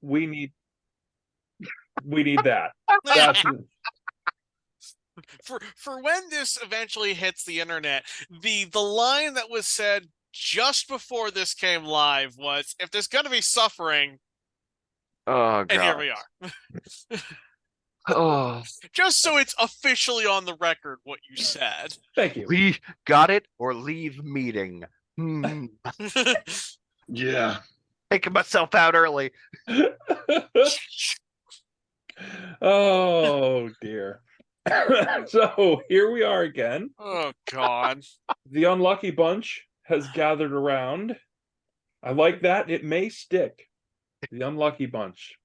we need that. That's For when this eventually hits the internet, the line that was said just before this came live was, "If there's going to be suffering," Oh and here god. we are. Oh, Just so it's officially on the record what you said. thank you. we got it or leave meeting. Yeah. Taking myself out early. Oh dear. So here we are again. Oh God. The unlucky bunch has gathered around. I like that. It may stick. The unlucky bunch.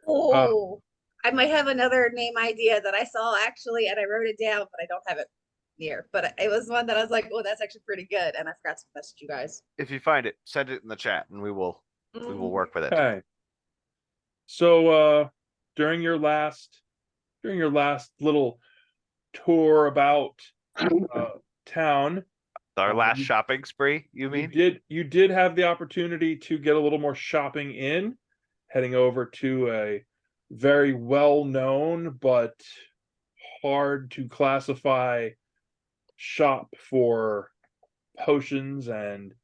Oh, I might have another name idea that I saw actually, and I wrote it down, but I don't have it near. But it was one that I was like, oh, that's actually pretty good, and I forgot to message you guys. If you find it, send it in the chat and we will work with it. Okay. So during your last little tour about town, Our last shopping spree, you mean? you did have the opportunity to get a little more shopping in, heading over to a very well-known but hard to classify shop for potions and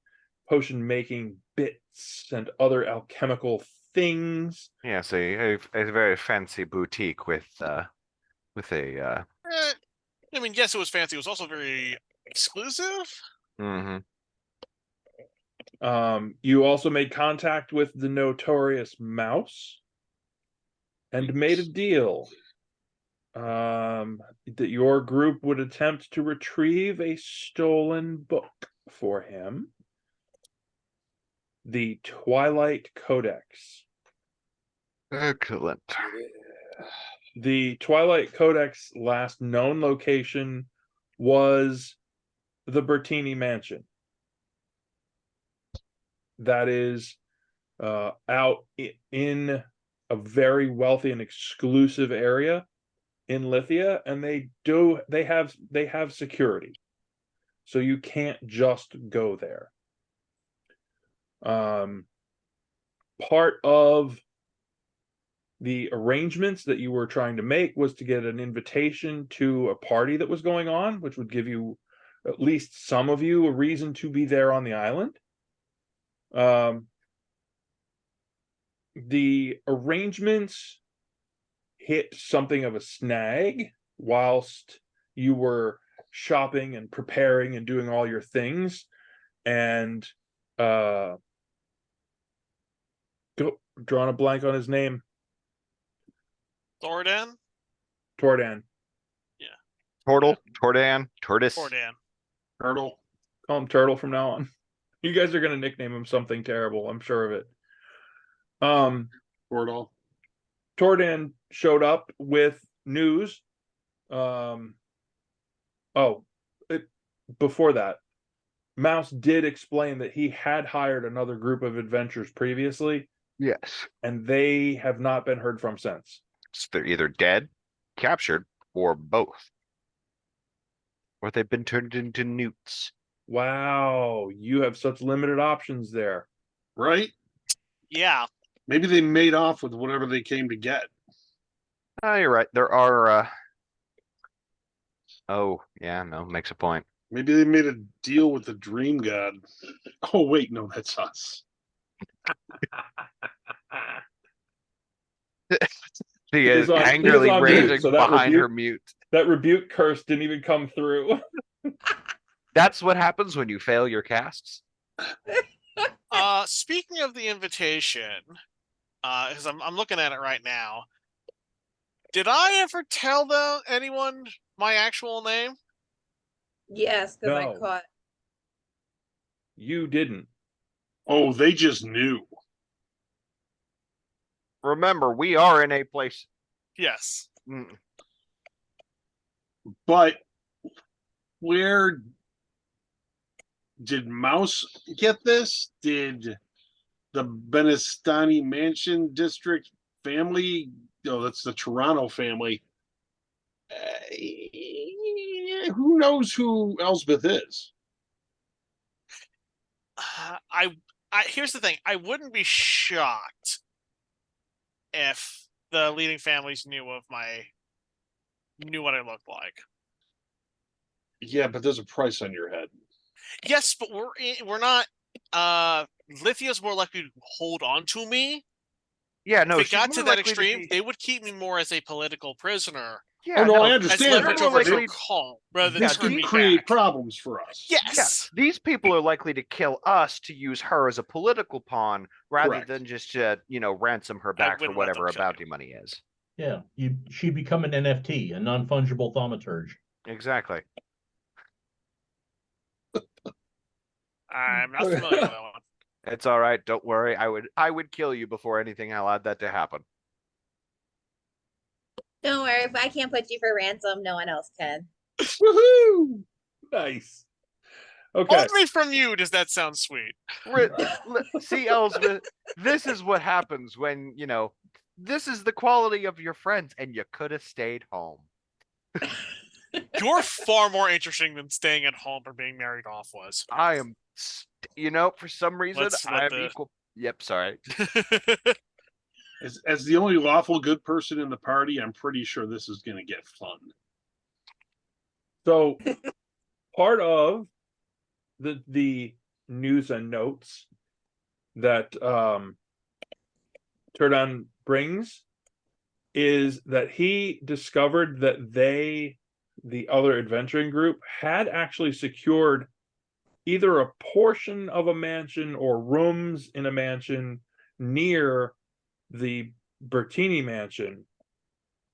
potion making bits and other alchemical things. Yes, a very fancy boutique with a I mean, yes, it was fancy. It was also very exclusive. You also made contact with the notorious mouse and made a deal that your group would attempt to retrieve a stolen book for him, the Twilight Codex. excellent. The Twilight Codex last known location was the Bertini Mansion. That is out in a very wealthy and exclusive area in Lithia, and they have security, so you can't just go there. Part of the arrangements that you were trying to make was to get an invitation to a party that was going on, which would give you, at least some of you, a reason to be there on the island. The arrangements hit something of a snag whilst you were shopping and preparing and doing all your things, and drawing a blank on his name. Thordan? Tordan. Yeah. Tordan, Tortoise. Thordan. Turtle. Call him Turtle from now on. You guys are gonna nickname him something terrible, I'm sure of it. Portal. Tordan showed up with news. Before that, Mouse did explain that he had hired another group of adventurers previously, Yes. and they have not been heard from since. So they're either dead, captured, or both. Or they've been turned into newts. Wow, you have such limited options there. Right? Yeah. Maybe they made off with whatever they came to get. Oh, you're right. There are oh, yeah, no, makes a point. Maybe they made a deal with the dream god. Oh wait, no, that's us. She It is is on- it is angrily on mute, raging so that behind her rebuke- mute. That rebuke curse didn't even come through. That's what happens when you fail your casts. Speaking of the invitation, because I'm looking at it right now. Did I ever tell anyone my actual name? Yes, because No. I caught. You didn't. Oh, they just knew. Remember, we are in a place. Yes. But where did Mouse get this? Did the Benestani Mansion District family? Oh, that's the Toronto family. Who knows who Elsbeth is? I here's the thing. I wouldn't be shocked if the leading families knew what I looked like. Yeah, but there's a price on your head. Yes, but we're not. Lithia's more likely to hold on to me. Yeah, no, If it she's got to more that likely to extreme, be- they would keep me more as a political prisoner, Yeah, Oh no, I as understand leverage that. more over but her likely- calm, rather than This turn could me create back. problems for us. Yes. these people are likely to kill us to use her as a political pawn rather Correct. than just ransom her back for wouldn't let them whatever her kill you. bounty money is. Yeah, she become an NFT, a non-fungible thaumaturge. Exactly. I'm not familiar with that one. It's all right. Don't worry. I would kill you before anything allowed that to happen. Don't worry, if I can't put you for ransom, no one else can. Woohoo! Nice. Okay. Only from you does that sound sweet. See, Elsbeth, this is what happens when, this is the quality of your friends, and you could have stayed home. You're far more interesting than staying at home or being married off was. I am, for some reason, Let's let I am the- equal. Yep, sorry. As the only lawful good person in the party, I'm pretty sure this is going to get fun. So part of the news and notes that Turdan brings is that he discovered that the other adventuring group, had actually secured either a portion of a mansion or rooms in a mansion near the Bertini mansion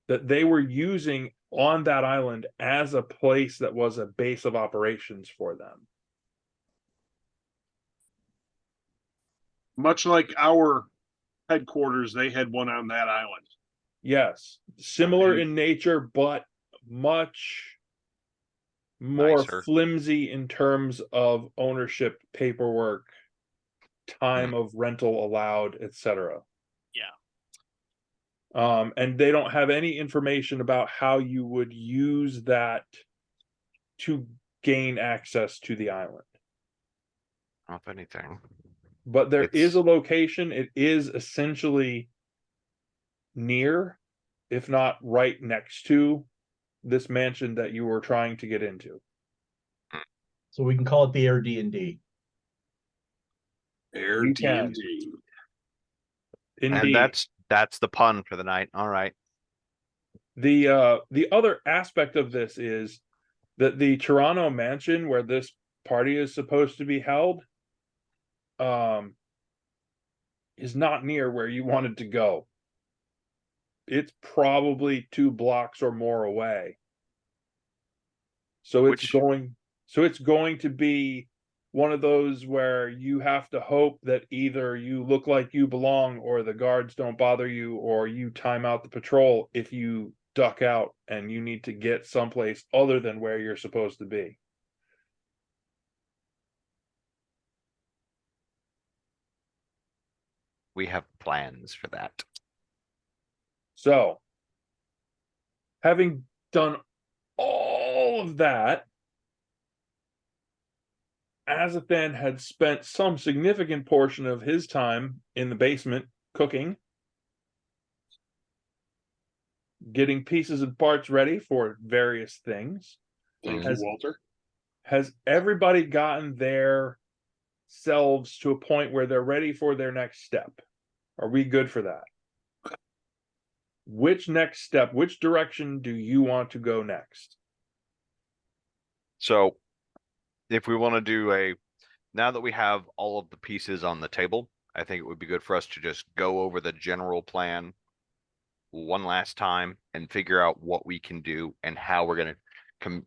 that they were using on that island as a place that was a base of operations for them. Much like our headquarters, they had one on that island. Yes, similar Okay. in nature, but much more Nicer. flimsy in terms of ownership, paperwork, time of rental allowed, etc. Yeah. And they don't have any information about how you would use that to gain access to the island. If anything. But there is It's- a location. It is essentially near, if not right next to, this mansion that you were trying to get into. So we can call it the Air D&D. Air You can. D&D. Indeed. And that's the pun for the night. All right. The other aspect of this is that the Toronto mansion where this party is supposed to be held is not near where you wanted to go. It's probably 2 blocks or more away. So it's going to be one of those where you have to hope that either you look like you belong or the guards don't bother you, or you time out the patrol if you duck out and you need to get someplace other than where you're supposed to be. We have plans for that. So, having done all of that, Azathan had spent some significant portion of his time in the basement cooking, getting pieces and parts ready for various things. Thank Has- you, Walter. Has everybody gotten their selves to a point where they're ready for their next step? Are we good for that? Which next step, which direction do you want to go next? So if we want to do now that we have all of the pieces on the table, I think it would be good for us to just go over the general plan one last time and figure out what we can do and how we're going to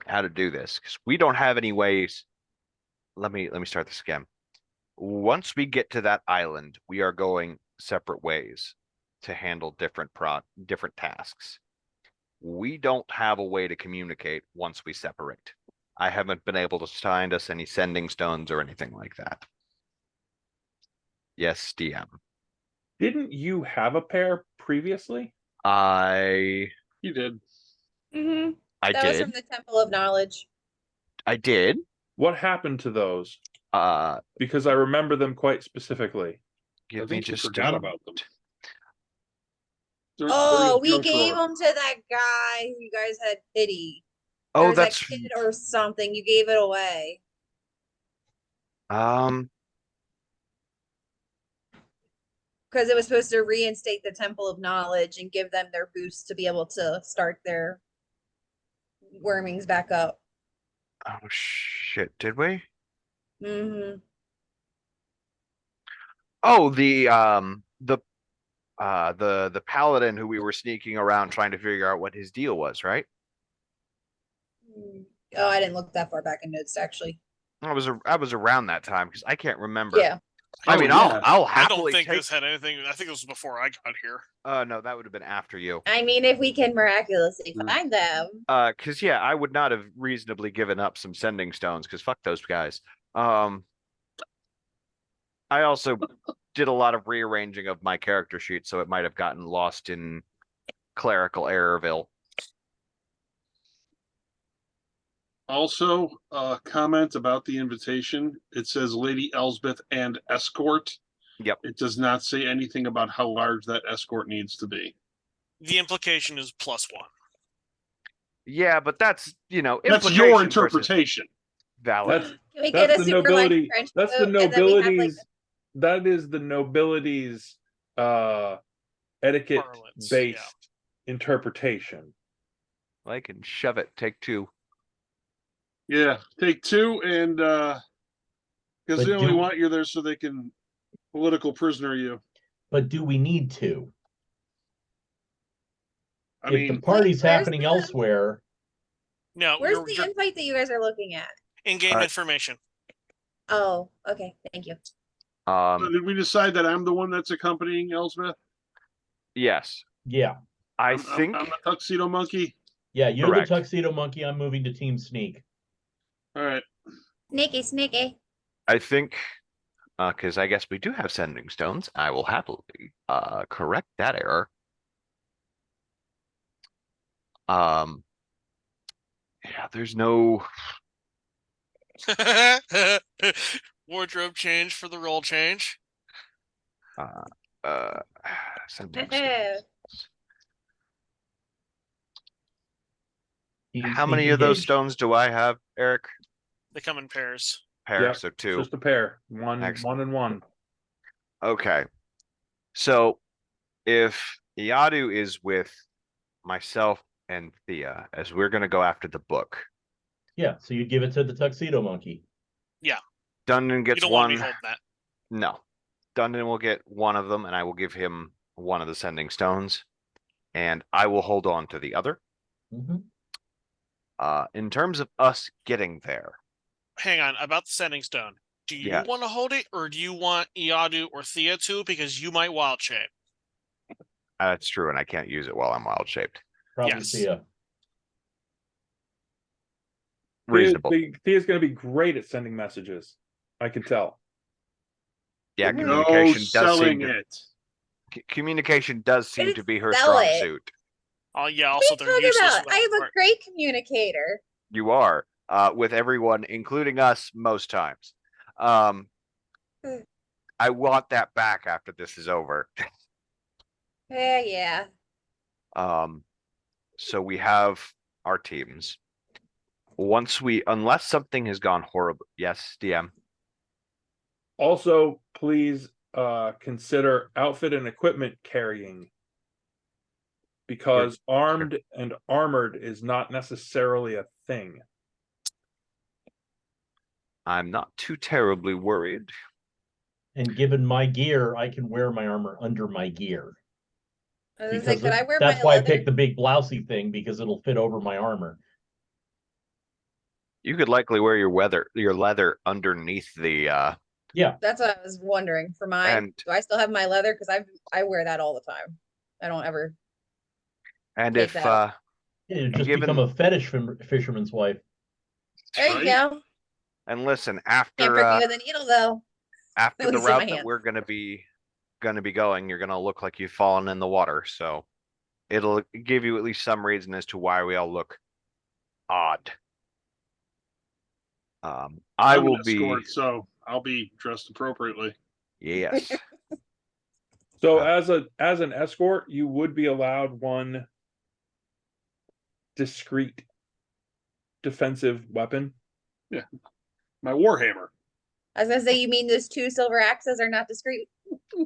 how to do this, because we don't have any ways. Let me start this again. Once we get to that island, we are going separate ways to handle different tasks. We don't have a way to communicate once we separate. I haven't been able to find us any sending stones or anything like that. Yes, DM. Didn't you have a pair previously? I You did. Mm-hmm. I That was did. from the Temple of Knowledge. I did. What happened to those? Uh, Because I remember them quite specifically. I give me think you just forgot about them. Oh, we gave them to that guy who you guys had pity. There Oh, was that that's kid or something. You gave it away. Because it was supposed to reinstate the Temple of Knowledge and give them their boost to be able to start their wormings back up. oh shit, did we? Mm-hmm. Oh, the paladin who we were sneaking around trying to figure out what his deal was, right? Oh, I didn't look that far back in notes actually. I was around that time because I can't remember. Yeah. I Oh, mean, yeah. I'll I don't happily think take. this had anything. I think this was before I got here. No, that would have been after you. I mean, if we can miraculously find them. Because yeah, I would not have reasonably given up some sending stones because fuck those guys. I also did a lot of rearranging of my character sheet, so it might have gotten lost in clerical errorville. Also, comment about the invitation. It says Lady Elsbeth and escort. Yep. It does not say anything about how large that escort needs to be. The implication is +1. Yeah, but that's That's implication your versus interpretation. valid. That's Can we get that's a the super nobility. trench That's the coat, and then we have, like, nobility's. That is the nobility's etiquette Parlance, based yeah. interpretation. I can shove it. Take two. Yeah, take two, and because But they only do- want you there so they can political prisoner you. But do we need to? I If the mean, party's where's happening the- elsewhere, No, Where's you're, the you're invite that you guys are looking at? in-game Uh, information. Oh, okay. Thank you. did we decide that I'm the one that's accompanying Elsbeth? Yes, yeah. I I'm think. the tuxedo monkey. Yeah, you're Correct. the tuxedo monkey. I'm moving to Team Sneak. All right. Sneaky, sneaky. I think. Because I guess we do have sending stones. I will happily correct that error. Yeah, there's no. Wardrobe change for the roll change. Sending stones. Team How Sneak many of those engaged. stones do I have, Eric? They come in pairs. Pair, Yep, so It's two. just a pair. One Excellent. and one. Okay. So if Iadu is with myself and Thea, as we're gonna go after the book, Yeah, so you'd give it to the tuxedo monkey. Dundon You gets don't want to one. be holding that. No. Dundon will get one of them, and I will give him one of the sending stones, and I will hold on to the other. Mhm. In terms of us getting there, Hang on, about the sending stone. Do you Yeah. want to hold it, or do you want Iadu or Thea to? Because you might wild shape. that's true, and I can't use it while I'm wild shaped. Probably Yes. Thea. Reasonable. Thea's going to be great at sending messages. I can tell. Yeah, No communication does selling seem to, it. communication does seem But to be her sell strong it. suit. Oh yeah. What Also, are they're you talking useless. about? without I am a part- great communicator. You are, with everyone, including us, most times. I want that back after this is over. Yeah. So we have our teams. Unless something has gone horrible. Yes, DM. Also, please consider outfit and equipment carrying, because armed and armored is not necessarily a thing. I'm not too terribly worried. And given my gear, I can wear my armor under my gear. I was gonna say, Because could I wear that's my why I leather? picked the big blousey thing, because it'll fit over my armor. You could likely wear your leather underneath the Yeah, That's what I was wondering for mine. And- Do I still have my leather? Because I wear that all the time. I don't ever. and Take if that. it'd just Given- become a fetish fisherman's wife. There you Right? go. and listen, Can't after prick me with a needle though. after at the least in my route that hands. we're gonna be going, you're gonna look like you've fallen in the water. So it'll give you at least some reason as to why we all look odd. I I'm an will be escort, so I'll be dressed appropriately. yes. So as an escort, you would be allowed one discreet defensive weapon. My Warhammer. I was gonna say, you mean those 2 silver axes are not discreet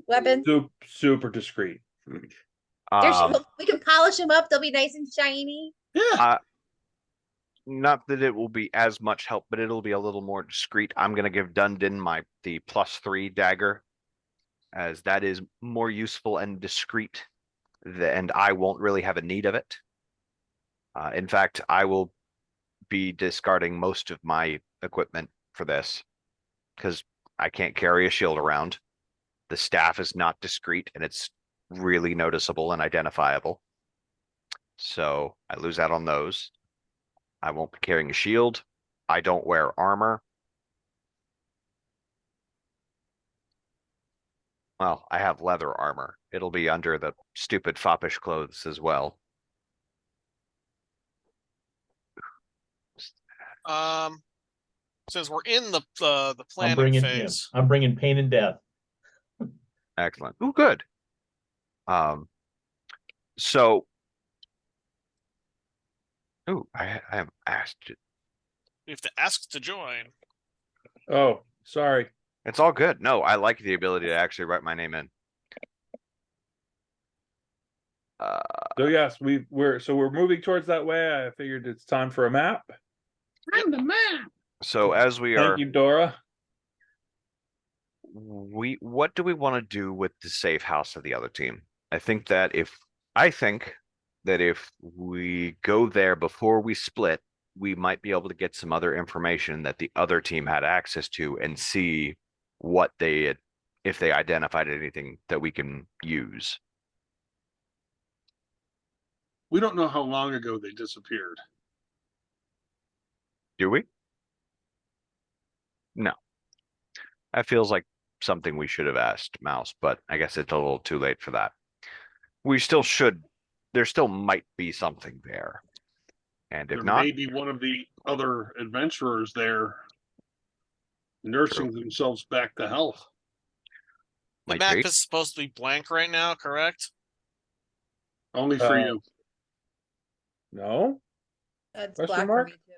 weapons? Super discreet. We can polish them up. They'll be nice and shiny. Yeah. Not that it will be as much help, but it'll be a little more discreet. I'm gonna give Dundon the +3 dagger, as that is more useful and discreet, and I won't really have a need of it. In fact, I will be discarding most of my equipment for this, because I can't carry a shield around. The staff is not discreet, and it's really noticeable and identifiable. So I lose out on those. I won't be carrying a shield. I don't wear armor. Well, I have leather armor. It'll be under the stupid foppish clothes as well. Since we're in the I'm planning bringing, phase, I'm bringing pain and death. Excellent. Oh, good. So, I am asked. we have to ask to join. Oh, sorry. It's all good. No, I like the ability to actually write my name in. So yes, we're moving towards that way. I figured it's time for a map. I'm the man. So as we are, Thank you, Dora. what do we want to do with the safe house of the other team? I think that if we go there before we split, we might be able to get some other information that the other team had access to and see what if they identified anything that we can use. We don't know how long ago they disappeared. Do we? No. That feels like something we should have asked Mouse, but I guess it's a little too late for that. We still should. There still might be something there. And if There not, may be one of the other adventurers there nursing themselves back to health. The might map be. is supposed to be blank right now, correct? Only for Uh, you. No? That's Question black mark? for me too.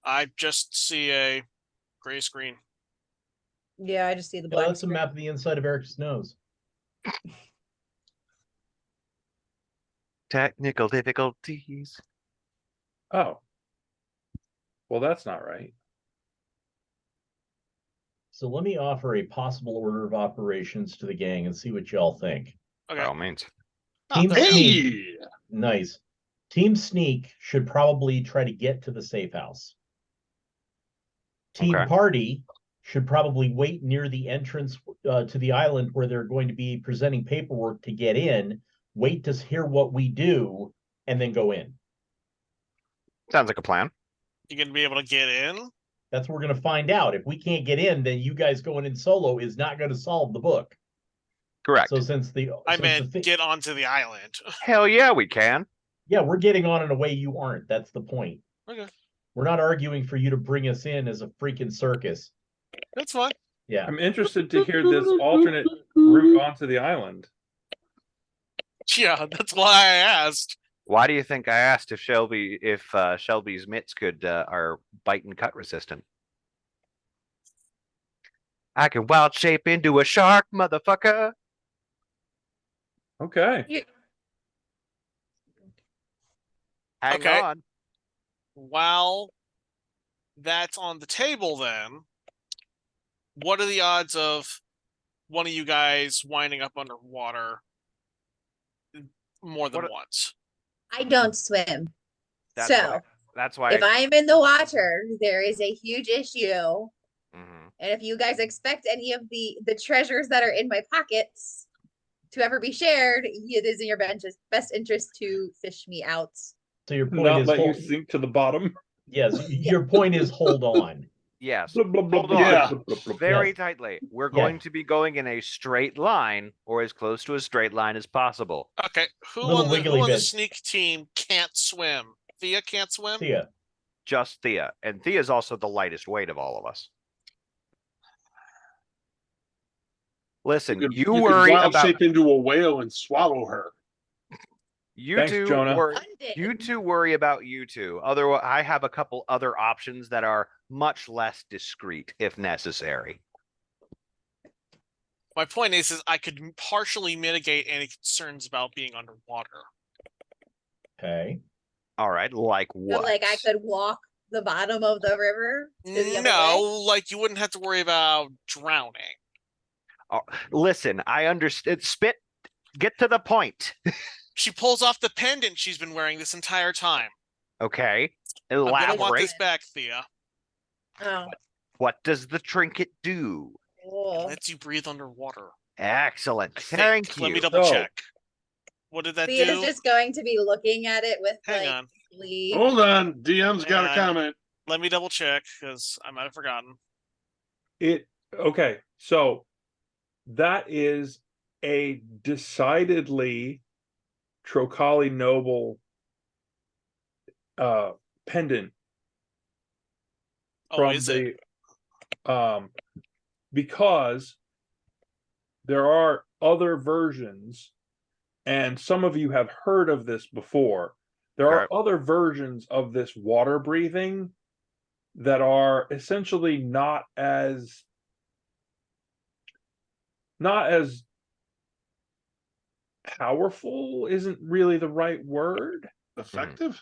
I just see a gray screen. Yeah, I just see the Yeah, black. that's a map of the inside of Eric's nose. Technical difficulties. Oh. Well, that's not right. So let me offer a possible order of operations to the gang and see what y'all think. Okay. By all means. Team there we go. Sneak, Hey, nice. Team Sneak should probably try to get to the safe house. Team Okay. Party should probably wait near the entrance to the island where they're going to be presenting paperwork to get in, wait to hear what we do, and then go in. Sounds like a plan. You gonna be able to get in? That's what we're going to find out. If we can't get in, then you guys going in solo is not going to solve the book. Correct. So since I meant get onto the island. Hell yeah, we can. yeah, we're getting on in a way you aren't. That's the point. Okay, We're not arguing for you to bring us in as a freaking circus. that's fine. Yeah. I'm interested to hear this alternate route onto the island. Yeah, that's why I asked. Why do you think I asked if Shelby's mitts are bite and cut resistant? I can wild shape into a shark, motherfucker. Okay. Hang Okay. on. While that's on the table, then, what are the odds of one of you guys winding up underwater more than once? I don't swim. That's So That's why. if I'm in the water, there is a huge issue. Mhm. And if you guys expect any of the treasures that are in my pockets to ever be shared, it is in your best interest to fish me out. So your point Not is let you sink to the bottom. yes, your point is hold on. Yes. Blah, blah, blah, Hold blah, on. Yeah. blah, blah, blah, blah. Very Yes. tightly. We're Yeah. going to be going in a straight line, or as close to a straight line as possible. Okay, who Little on the wiggly bits. sneak team can't swim? Thea can't swim? Thea. Just Thea. And Thea's also the lightest weight of all of us. Listen, could, you could worry wild about shape into a whale and swallow her. you Thanks, two Jonah. worry. One day. You two worry about you two. Otherwise, I have a couple other options that are much less discreet if necessary. My point is I could partially mitigate any concerns about being underwater. Okay. All right, like So what? like I could walk the bottom of the river to the other No, way. like you wouldn't have to worry about drowning. Oh, listen, I understand. Spit. Get to the point. She pulls off the pendant she's been wearing this entire time. Okay. I'm gonna want Elaborate. this back, Thea. Oh. What does the trinket do? Cool. Lets you breathe underwater. Excellent. I think. Thank Let me you. double So- check. What did that Thea is do? just going to be looking at it with Hang like on. glee. Hold on, DM's got a Hang on. comment. Let me double check because I might have forgotten. Okay, so that is a decidedly Trocali noble pendant Oh, from is it? because there are other versions, and some of you have heard of this before. There are Okay. other versions of this water breathing that are essentially not as powerful isn't really the right word. Effective?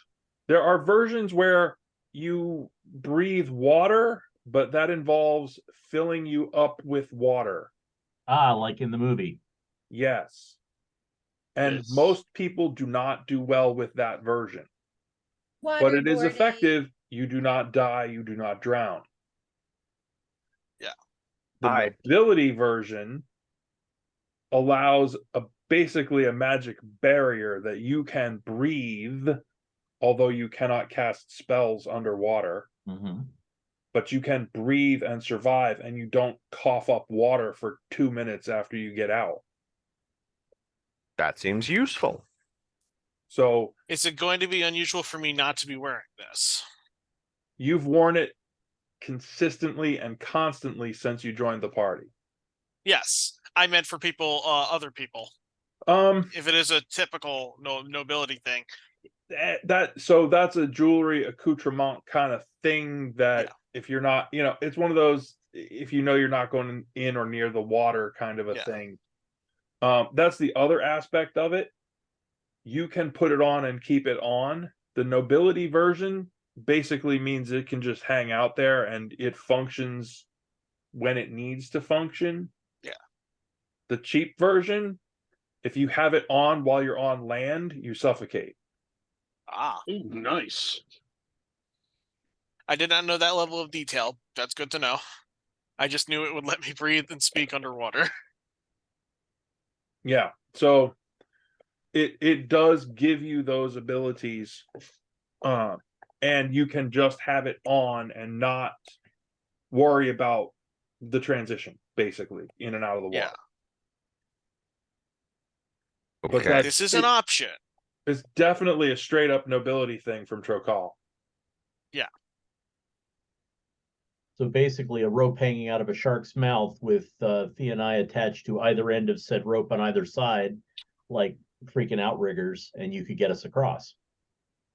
There are versions where you breathe water, but that involves filling you up with water. Ah, like in the movie. Yes. And Yes. most people do not do well with that version. But it is Waterboarding. effective. You do not die, you do not drown. Yeah. The Alright. nobility version allows basically a magic barrier that you can breathe, although you cannot cast spells underwater. Mm-hmm. But you can breathe and survive, and you don't cough up water for 2 minutes after you get out. That seems useful. So Is it going to be unusual for me not to be wearing this? you've worn it consistently and constantly since you joined the party. Yes, I meant for people, other people. Um, If it is a typical nobility thing, so that's a jewelry accoutrement kind of thing that Yeah. if you're not, it's one of those, if you know you're not going in or near the water kind of a Yeah. thing. That's the other aspect of it. You can put it on and keep it on. The nobility version basically means it can just hang out there and it functions when it needs to function. Yeah. The cheap version, if you have it on while you're on land, you suffocate. Ooh, nice. I did not know that level of detail. That's good to know. I just knew it would let me breathe and speak underwater. Yeah. So it does give you those abilities. And you can just have it on and not worry about the transition, basically, in and out of the water. Yeah. But Okay. that's- This is an option. It's definitely a straight up nobility thing from Trokal. So basically a rope hanging out of a shark's mouth with Thea and I attached to either end of said rope on either side, like freaking outriggers, and you could get us across.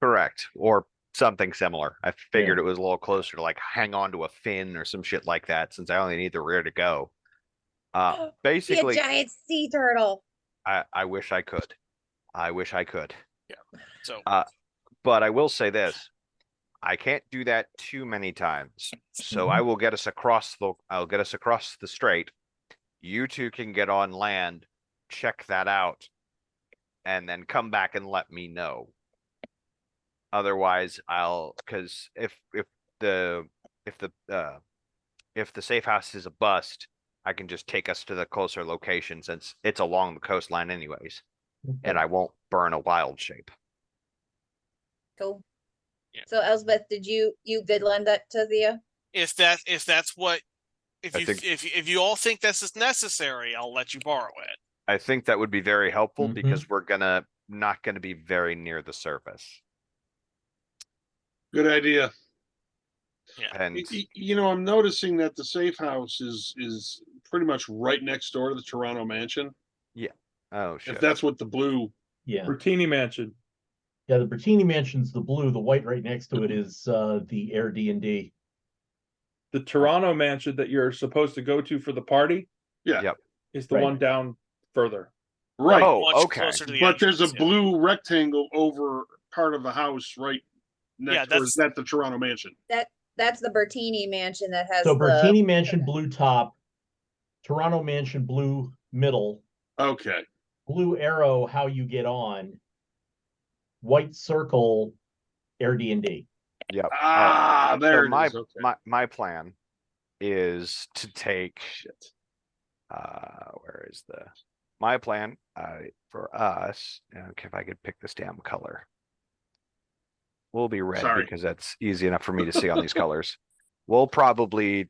Correct. Or something similar. I figured Yeah. it was a little closer to like hang on to a fin or some shit like that, since I only need the rear to go. Be a Basically, giant sea turtle. I wish I could. I wish I could. So But I will say this. I can't do that too many times. So I will get us across I'll get us across the strait. You two can get on land, check that out, and then come back and let me know. Otherwise, because if the safe house is a bust, I can just take us to the closer location since it's along the coastline anyways, and I won't burn a wild shape. Cool. Yeah. So Elspeth, you did lend that to Thea? if that's what I think- if you all think this is necessary, I'll let you borrow it. I think that would be very helpful Mhm. because we're not gonna be very near the surface. Good idea. And I'm noticing that the safe house is pretty much right next door to the Toronto Mansion. Oh shit. If that's what the blue. Yeah. Bertini Mansion. Yeah, the Bertini Mansion's the blue. The white right next to it is the Air D&D. The Toronto Mansion that you're supposed to go to for the party Yeah. Yep. is the Right. one down further. Right. Oh, Much okay. closer to the But there's a entrance, yeah. blue rectangle over part of the house right next door. Is that the Toronto Mansion? That's the Bertini Mansion that has So the Bertini Mansion blue top, Toronto Mansion blue middle, Okay. blue arrow how you get on, white circle Air D&D. Yep. All right. Ah, there So it is. Okay. my plan is to take Shit. where is my plan for us, okay, if I could pick this damn color. We'll be red Sorry. because that's easy enough for me to see on these colors. We'll probably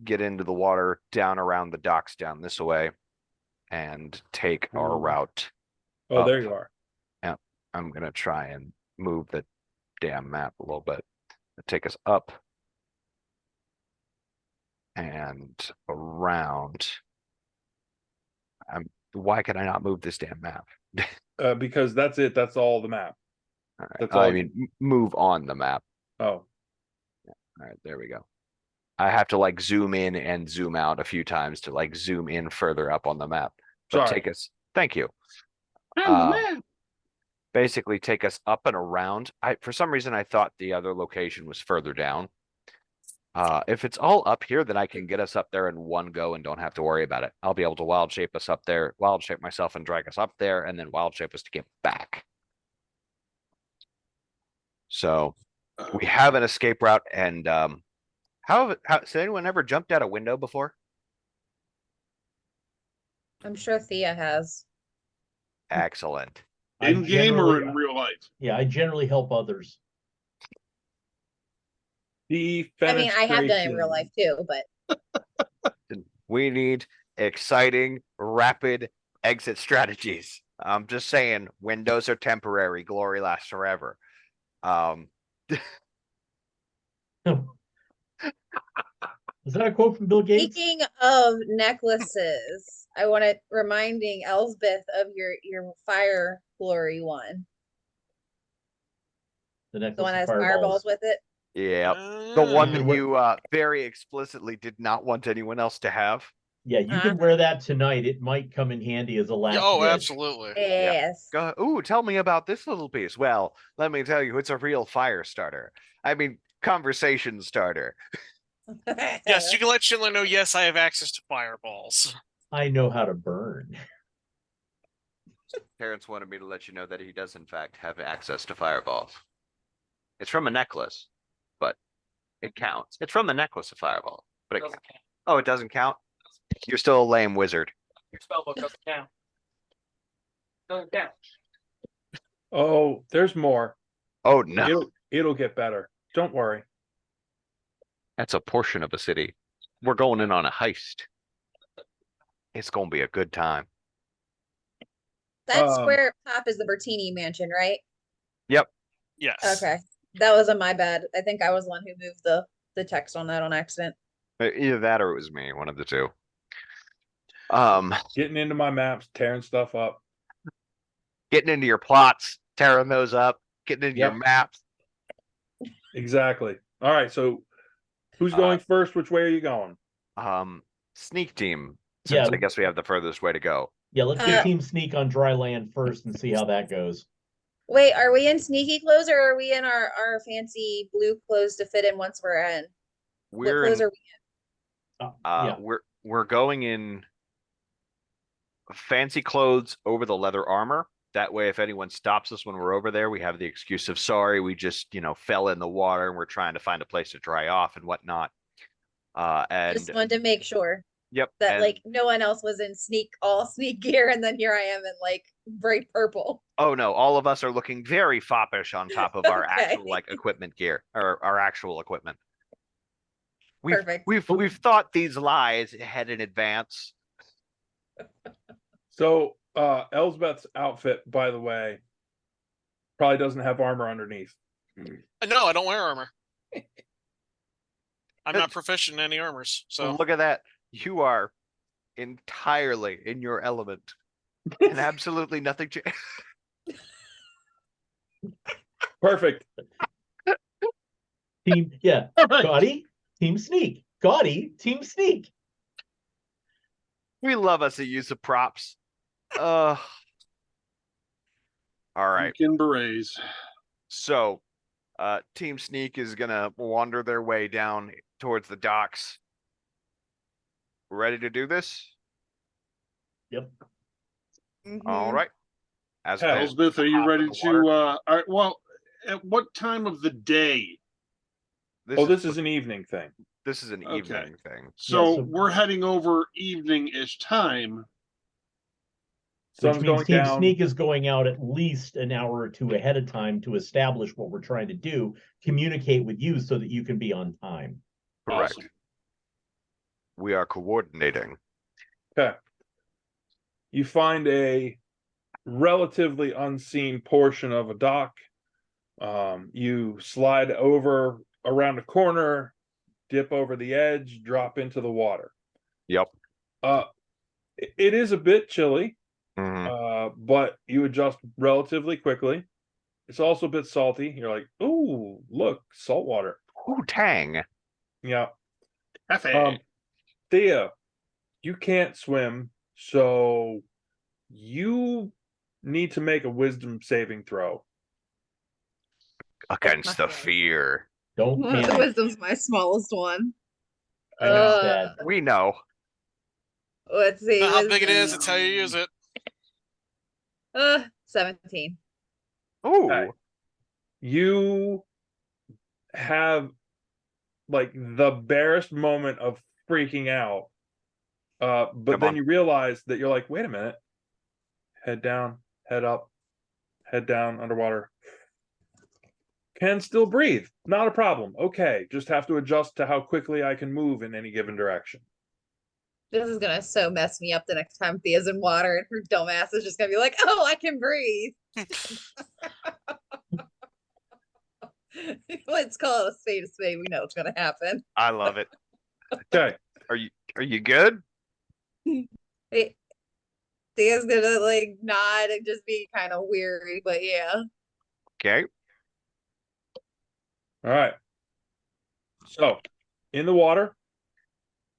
get into the water down around the docks down this way and take our Ooh. route. Oh, there Up. you are. I'm gonna try and move the damn map a little bit. Take us up and around. Why can I not move this damn map? Because that's it. That's all the map. All right. That's Oh, I all mean, move on the map. Oh, All right, there we go. I have to like zoom in and zoom out a few times to like zoom in further up on the map. But sorry. take us, thank you. On the map. Basically take us up and around. For some reason I thought the other location was further down. If it's all up here, then I can get us up there in one go and don't have to worry about it. I'll be able to wild shape us up there, wild shape myself and drag us up there, and then wild shape us to get back. So we have an escape route, and how has anyone ever jumped out a window before? I'm sure Thea has. Excellent. I In game or in generally- real life? Yeah, I generally help others. I mean, I have done it in real life too, but We need exciting, rapid exit strategies. I'm just saying, windows are temporary, glory lasts forever. Is that a quote from Bill Gates? speaking of necklaces, I want to reminding Elsbeth of your fire glory one. The The necklace one of that has fireballs with it. Yeah, the one You that can you very explicitly did not want anyone else to have. Yeah, you can wear that tonight. It might come in handy as a last Oh, ditch. absolutely. Yes. Go, ooh, tell me about this little piece. Well, let me tell you, it's a real fire starter. I mean, conversation starter. Yes, you can let Schindler know, yes, I have access to fireballs. I know how to burn. Terrence wanted me to let you know that he does, in fact, have access to fireballs. It's from a necklace, but it counts. It's from the necklace of fireballs, but it Doesn't count. Oh, it doesn't count? You're still a lame wizard. Your spellbook doesn't count. Doesn't count. Oh, there's more. Oh, no. It'll get better. Don't worry. That's a portion of a city. We're going in on a heist. It's going to be a good time. That square top is the Bertini Mansion, right? Yep. Yes. Okay. That was my bad. I think I was the one who moved the text on that on accident. Either that or it was me, one of the two. Getting into my maps, tearing stuff up. Getting into your plots, tearing those up, getting into your Yep. maps. Exactly. All right. So who's going first? Which way are you going? Sneak team, since Yeah. I guess we have the furthest way to go. Yeah, let's get Team Sneak on dry land first and see how that goes. Wait, are we in sneaky clothes or are we in our fancy blue clothes to fit in once we're in? What We're clothes in, are we Yeah. we're going in fancy clothes over the leather armor. That way, if anyone stops us when we're over there, we have the excuse of sorry, we just, fell in the water and we're trying to find a place to dry off and whatnot. in? And Just wanted to make sure yep, that and- like no one else was in all sneak gear and then here I am in like bright purple. oh no, all of us are looking very foppish on top of our actual Okay. like equipment gear or our actual equipment. Perfect. We've thought these lies ahead in advance. So Elsbeth's outfit, by the way, probably doesn't have armor underneath. No, I don't wear armor. I'm not proficient in any armors, so Look at that. You are entirely in your element, and absolutely nothing. Perfect. Team, yeah. Alright. Gaudy, team sneak. Gaudy, team sneak. We love us a use of props. All right. Pumpkin berets. So, Team Sneak is gonna wander their way down towards the docks. Ready to do this? Yep. All right. As Okay. they Elspeth, are you hop in ready the water. to all right, well, at what time of the day? This is an evening thing. This is an Okay. evening thing. So so- we're heading over evening-ish time. Which Sun's means going Team down. Sneak is going out at least an hour or two ahead of time to establish what we're trying to do, communicate with you so that you can be on time. Correct. Awesome. We are coordinating. Okay. You find a relatively unseen portion of a dock. You slide over around a corner, dip over the edge, drop into the water. Yep. It is a bit chilly, Mhm. but you adjust relatively quickly. It's also a bit salty. You're like, ooh, look, salt water. Ooh, tang. Yeah. Cafe. Thea, you can't swim, so you need to make a wisdom saving throw. Against the fear. Don't panic. Wisdom's my smallest one. I know. Dad. We know. Let's see. Not how big it is, wisdom. it's how you use it. 17. Ooh. Okay. You have like the barest moment of freaking out. But Come then on. you realize that you're like, wait a minute. Head down, head up, head down, underwater. Can still breathe. Not a problem. Okay. Just have to adjust to how quickly I can move in any given direction. This is gonna so mess me up the next time Thea's in water and her dumbass is just gonna be like, oh, I can breathe. Let's call it a spade. We know it's gonna happen. I love it. Okay. Are you good? Hey, Thea's gonna like nod and just be kind of weary, but yeah. Okay. All right. So, in the water,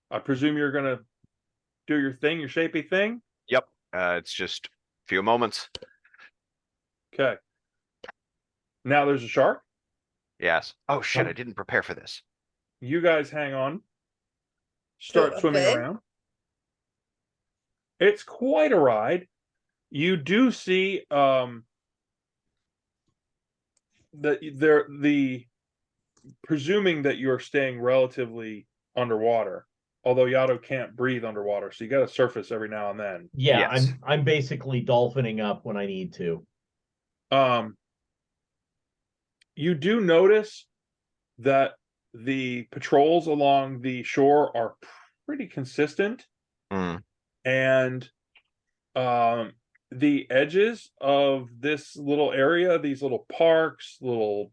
I presume you're gonna do your thing, your shapy thing. Yep. It's just a few moments. Okay. Now there's a shark. Yes. Oh shit, Oh. I didn't prepare for this. You guys hang on. Start Oh, swimming good. around. It's quite a ride. You do see the presuming that you're staying relatively underwater, although Yato can't breathe underwater, so you got to surface every now and then. Yeah, Yes. I'm basically dolphining up when I need to. You do notice that the patrols along the shore are pretty consistent, Mm. and the edges of this little area, these little parks, little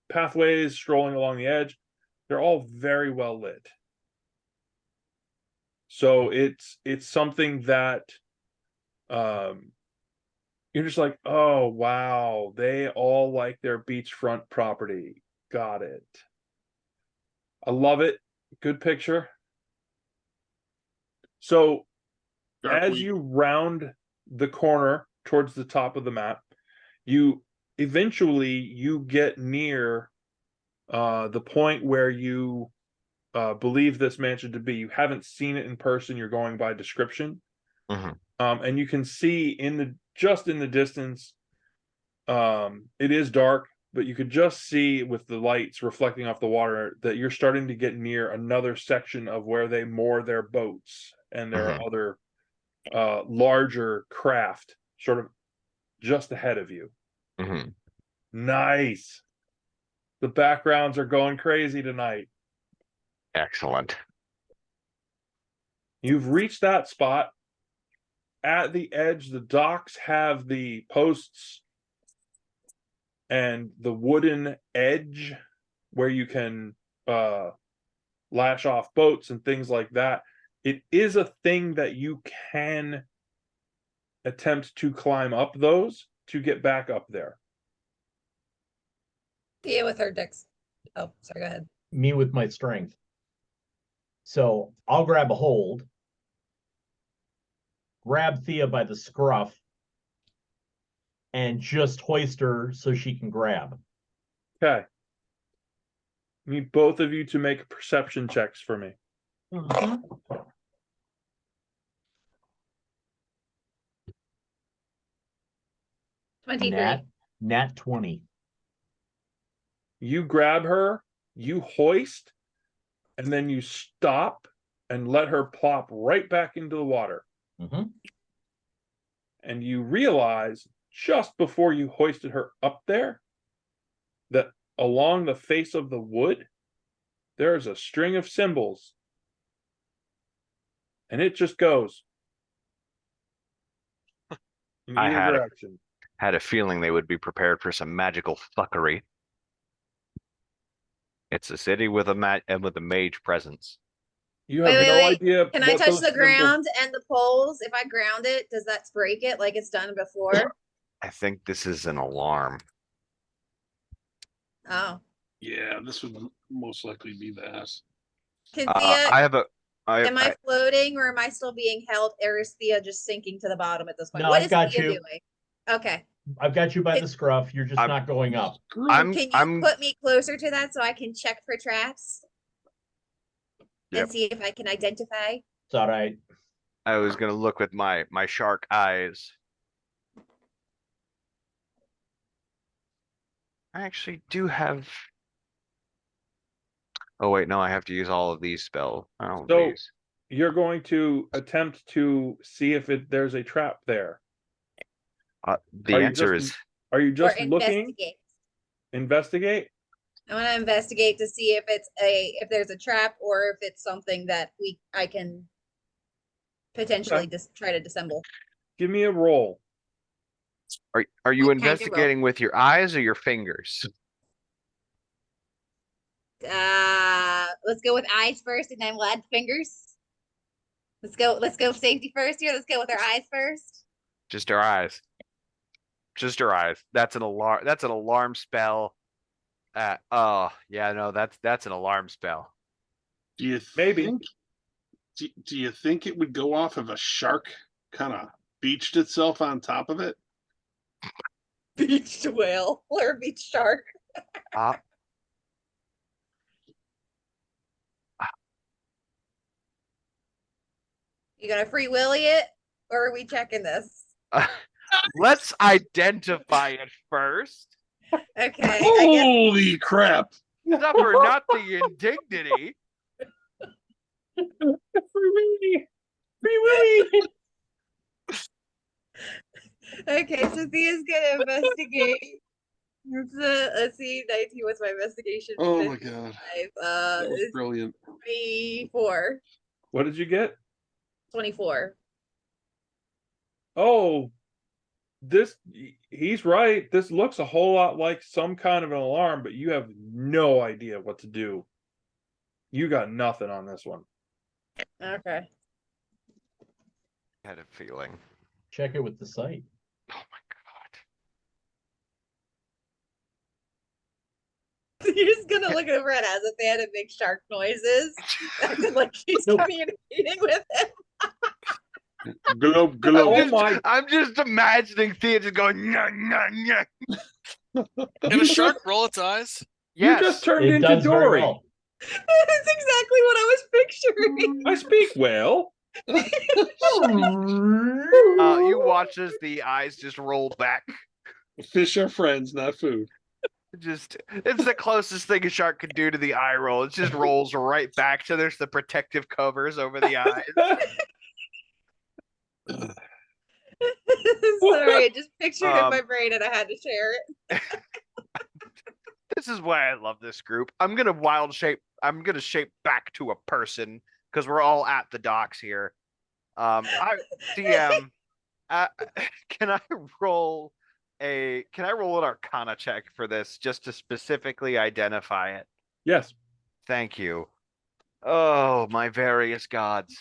pathways strolling along the edge, they're all very well lit. So it's something that you're just like, oh wow, they all like their beachfront property. Got it. I love it. Good picture. So as you round the corner towards the top of the map, you get near the point where you believe this mansion to be. You haven't seen it in person. You're going by description. Mhm. And you can see in the distance, it is dark, but you could just see with the lights reflecting off the water that you're starting to get near another section of where they moor their boats and their other larger craft sort of just ahead of you. Mhm. Nice. The backgrounds are going crazy tonight. Excellent. You've reached that spot. At the edge, the docks have the posts and the wooden edge where you can lash off boats and things like that. It is a thing that you can attempt to climb up those to get back up there. Yeah, with her dicks. Oh, sorry, go ahead. Me with my strength. So I'll grab a hold, grab Thea by the scruff, and just hoist her so she can grab. Okay. Need both of you to make perception checks for me. Mm-hmm. Nat 20. You grab her, you hoist, and then you stop and let her plop right back into the water. Mm-hmm. And you realize just before you hoisted her up there that along the face of the wood, there's a string of symbols. And it just goes in I either had it. direction. Had a feeling they would be prepared for some magical fuckery. It's a city with a mage presence. You have Wait, no wait. idea. Can I what touch those the symbols- ground and the poles? If I ground it, does that break it like it's done before? I think this is an alarm. Oh. Yeah, this would most likely be the ass. Can I have a. am I floating or am I still being held? Or is Thea just sinking to the bottom at this point? No, What I've is got Thea you. doing? Okay. I've got you by It- the scruff. You're just I'm- not going up. I'm Can you put me closer to that so I can check for traps? Yep. And see if I can identify? It's all right. I was gonna look with my shark eyes. I actually do have. Oh wait, no, I have to use all of these spells. Oh, So- these. You're going to attempt to see if there's a trap there. The Are you answer just- is Are you Or just looking? investigate? Investigate? I want to investigate to see if there's a trap or if it's something that I can potentially Okay. just try to disassemble. Give me a roll. are you What kind of roll? investigating with your eyes or your fingers? Let's go with eyes first and then we'll add fingers. Let's go safety first here. Let's go with our eyes first. Just our eyes. Just our eyes. That's an alarm. That's an alarm spell. Oh yeah, no, that's an alarm spell. Do you Maybe. think? Do you think it would go off if a shark kind of beached itself on top of it? Beached whale or beach shark. Uh, You gonna free willy it or are we checking this? let's identify it first. Okay, I guess Holy crap! Suffer not the indignity. Free Willy! Free Willy! okay, so Thea's gonna investigate. Let's see, 19 was my investigation. Oh my god, 55, that was brilliant. 24. What did you get? 24. Oh, he's right. This looks a whole lot like some kind of an alarm, but you have no idea what to do. You got nothing on this one. Okay. I had a feeling. Check it with the sight. Oh my You're just gonna look over at as if they had to make shark noises. Acting like she's communicating with him. Globe, god. globe. my- I'm just imagining Thea just going nyah, nyah, nyah. Can a shark roll its eyes? You Yes. just turned It into does very Dory. well. That's exactly what I was picturing. I speak whale. You watch as the eyes just roll back. Fish are friends, not food. Just it's the closest thing a shark could do to the eye roll. It just rolls right back. So there's the protective covers over the eyes. Sorry, I just pictured it in my Um, brain and I had to share it. This is why I love this group. I'm gonna shape back to a person because we're all at the docks here. DM, can I roll an Arcana check for this just to specifically identify it? Yes. Thank you. Oh, my various gods.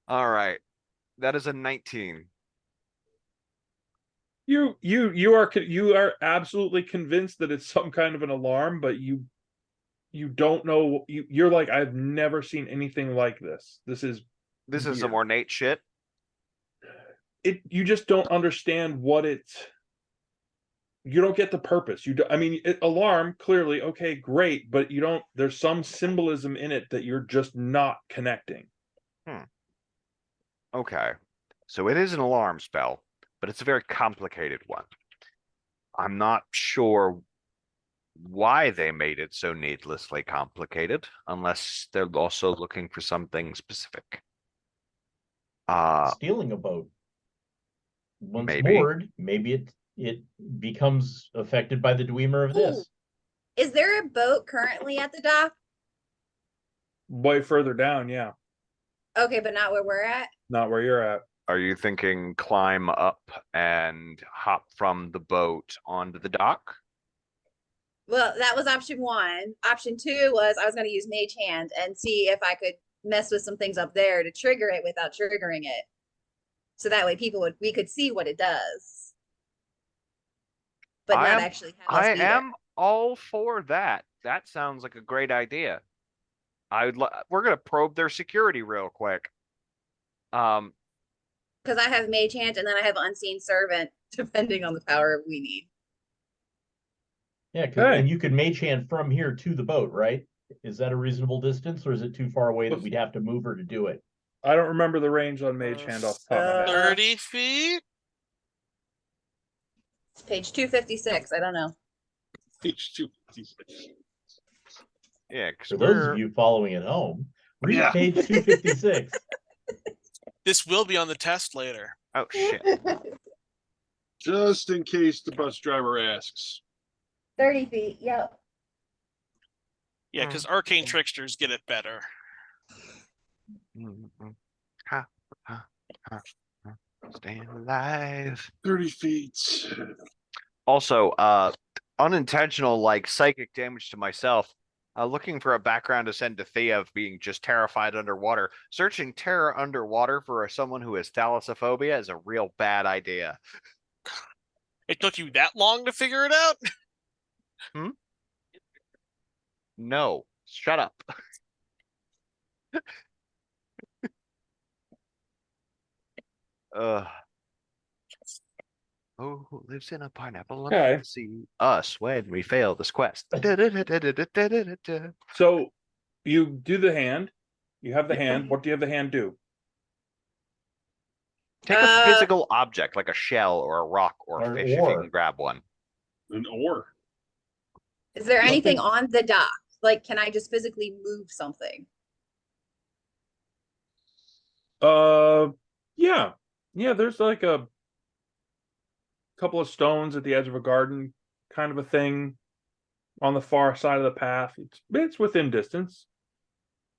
All right. That is a 19. You are absolutely convinced that it's some kind of an alarm, but you don't know. You're like, I've never seen anything like this. This is some weird. ornate shit. You just don't understand what it's. You don't get the purpose. I mean, alarm, clearly, okay, great, but you don't. There's some symbolism in it that you're just not connecting. Okay. So it is an alarm spell, but it's a very complicated one. I'm not sure why they made it so needlessly complicated, unless they're also looking for something specific. Stealing a boat. Once Maybe. moored, maybe it becomes affected by the Dwemer of this. Is there a boat currently at the dock? Way further down, yeah, Okay, but not where we're at. not where you're at. Are you thinking climb up and hop from the boat onto the dock? Well, that was option one. Option two was I was going to use Mage Hand and see if I could mess with some things up there to trigger it without triggering it. So that way we could see what it does. But not actually have us I be there. am all for that. That sounds like a great idea. We're gonna probe their security real quick. Because I have Mage Hand and then I have Unseen Servant, depending on the power we need. Yeah, Okay. and you could mage hand from here to the boat, right? Is that a reasonable distance, or is it too far away that we'd have to move her to do it? I don't remember the range on Mage Hand off the top of my head. 30 feet? It's page 256. I don't know. Page 256. Yeah, because For those of you following at home, read Yeah. page 256. This will be on the test later. oh shit. Just in case the bus driver asks. 30 feet. Yep. Yeah, because arcane tricksters get it better. Staying alive. 30 feet. Also, unintentional like psychic damage to myself. Looking for a background to send to Thea of being just terrified underwater. Searching terror underwater for someone who has thalassophobia is a real bad idea. It took you that long to figure it out? No, shut up. Oh, who lives in a pineapple Okay. under the sea? Us when we fail this quest. So you do the hand. You have the Yeah. hand. What do you have the hand do? Take a physical object like a shell or a rock or a Or an fish if you oar. can grab one. An oar. Is there anything Something- on the dock? Like, can I just physically move something? Yeah. Yeah, there's like a couple of stones at the edge of a garden, kind of a thing on the far side of the path. It's within distance.